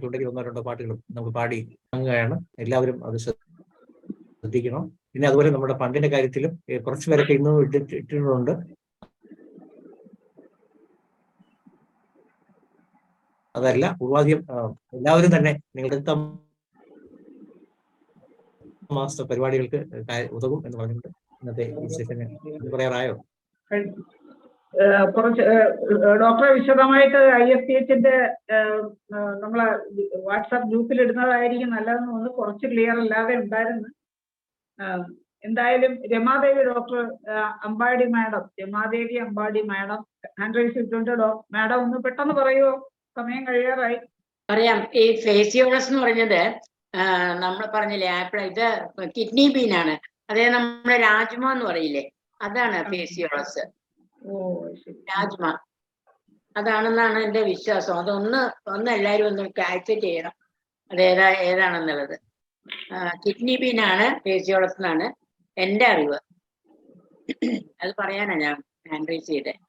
ഉണ്ടെങ്കിൽ 1-2 പാട്ടുകളും നമുക്ക് പാടി അങ്ങനെയാണ്. എല്ലാവരും അത് ശ്രദ്ധിക്കണം. പിന്നെ അതുപോലെ നമ്മുടെ ഫണ്ടിന്റെ കാര്യത്തിലും കുറച്ചു പേരൊക്കെ ഇന്നും ഇട്ടിട്ടുണ്ട്. അതല്ല പൂർവാധികം എല്ലാവരും തന്നെ നിങ്ങളുടെ മാസത്തെ പരിപാടികൾക്ക് ഉതകും എന്ന് പറഞ്ഞുകൊണ്ട് ഇന്നത്തെ ഈ സെഷന് പറയാറായോ? കുറച്ച് ഡോക്ടറെ വിശദമായിട്ട് IFCHന്റെ നമ്മളെ വാട്സാപ്പ് ഗ്രൂപ്പിൽ ഇടുന്നതായിരിക്കും നല്ലതെന്ന് ഒന്ന് കുറച്ച് ക്ലിയർ അല്ലാതെ ഉണ്ടായിരുന്നു. എന്തായാലും Ramadevi doctor Ambadi madam, Ramadevi Ambadi madam hand raise ചെയ്തിട്ടുണ്ട്. മാഡം ഒന്ന് പെട്ടെന്ന് പറയുമോ? സമയം കഴിയാറായി. പറയാം. ഈ ഫേസിയോളസ് എന്ന് പറഞ്ഞത് നമ്മൾ പറഞ്ഞില്ലേ ആപ്പിൾ, ഇത് കിഡ്നി ബീൻ ആണ്. അതേ നമ്മുടെ രാജ്മ എന്ന് പറയില്ലേ, അതാണ് ഫേസിയോളസ്. രാജ്മ അതാണെന്നാണ് എന്റെ വിശ്വാസം. അതൊന്ന് എല്ലാവരും ഒന്ന് കാൽക്കുലേറ്റ് ചെയ്യണം അത് ഏതാണെന്നുള്ളത്. കിഡ്നി ബീൻ ആണ് ഫേസിയോളസ് എന്നാണ് എന്റെ അറിവ്. അത് പറയാനാ ഞാൻ ഹാൻഡ് റൈസ് ചെയ്തത്.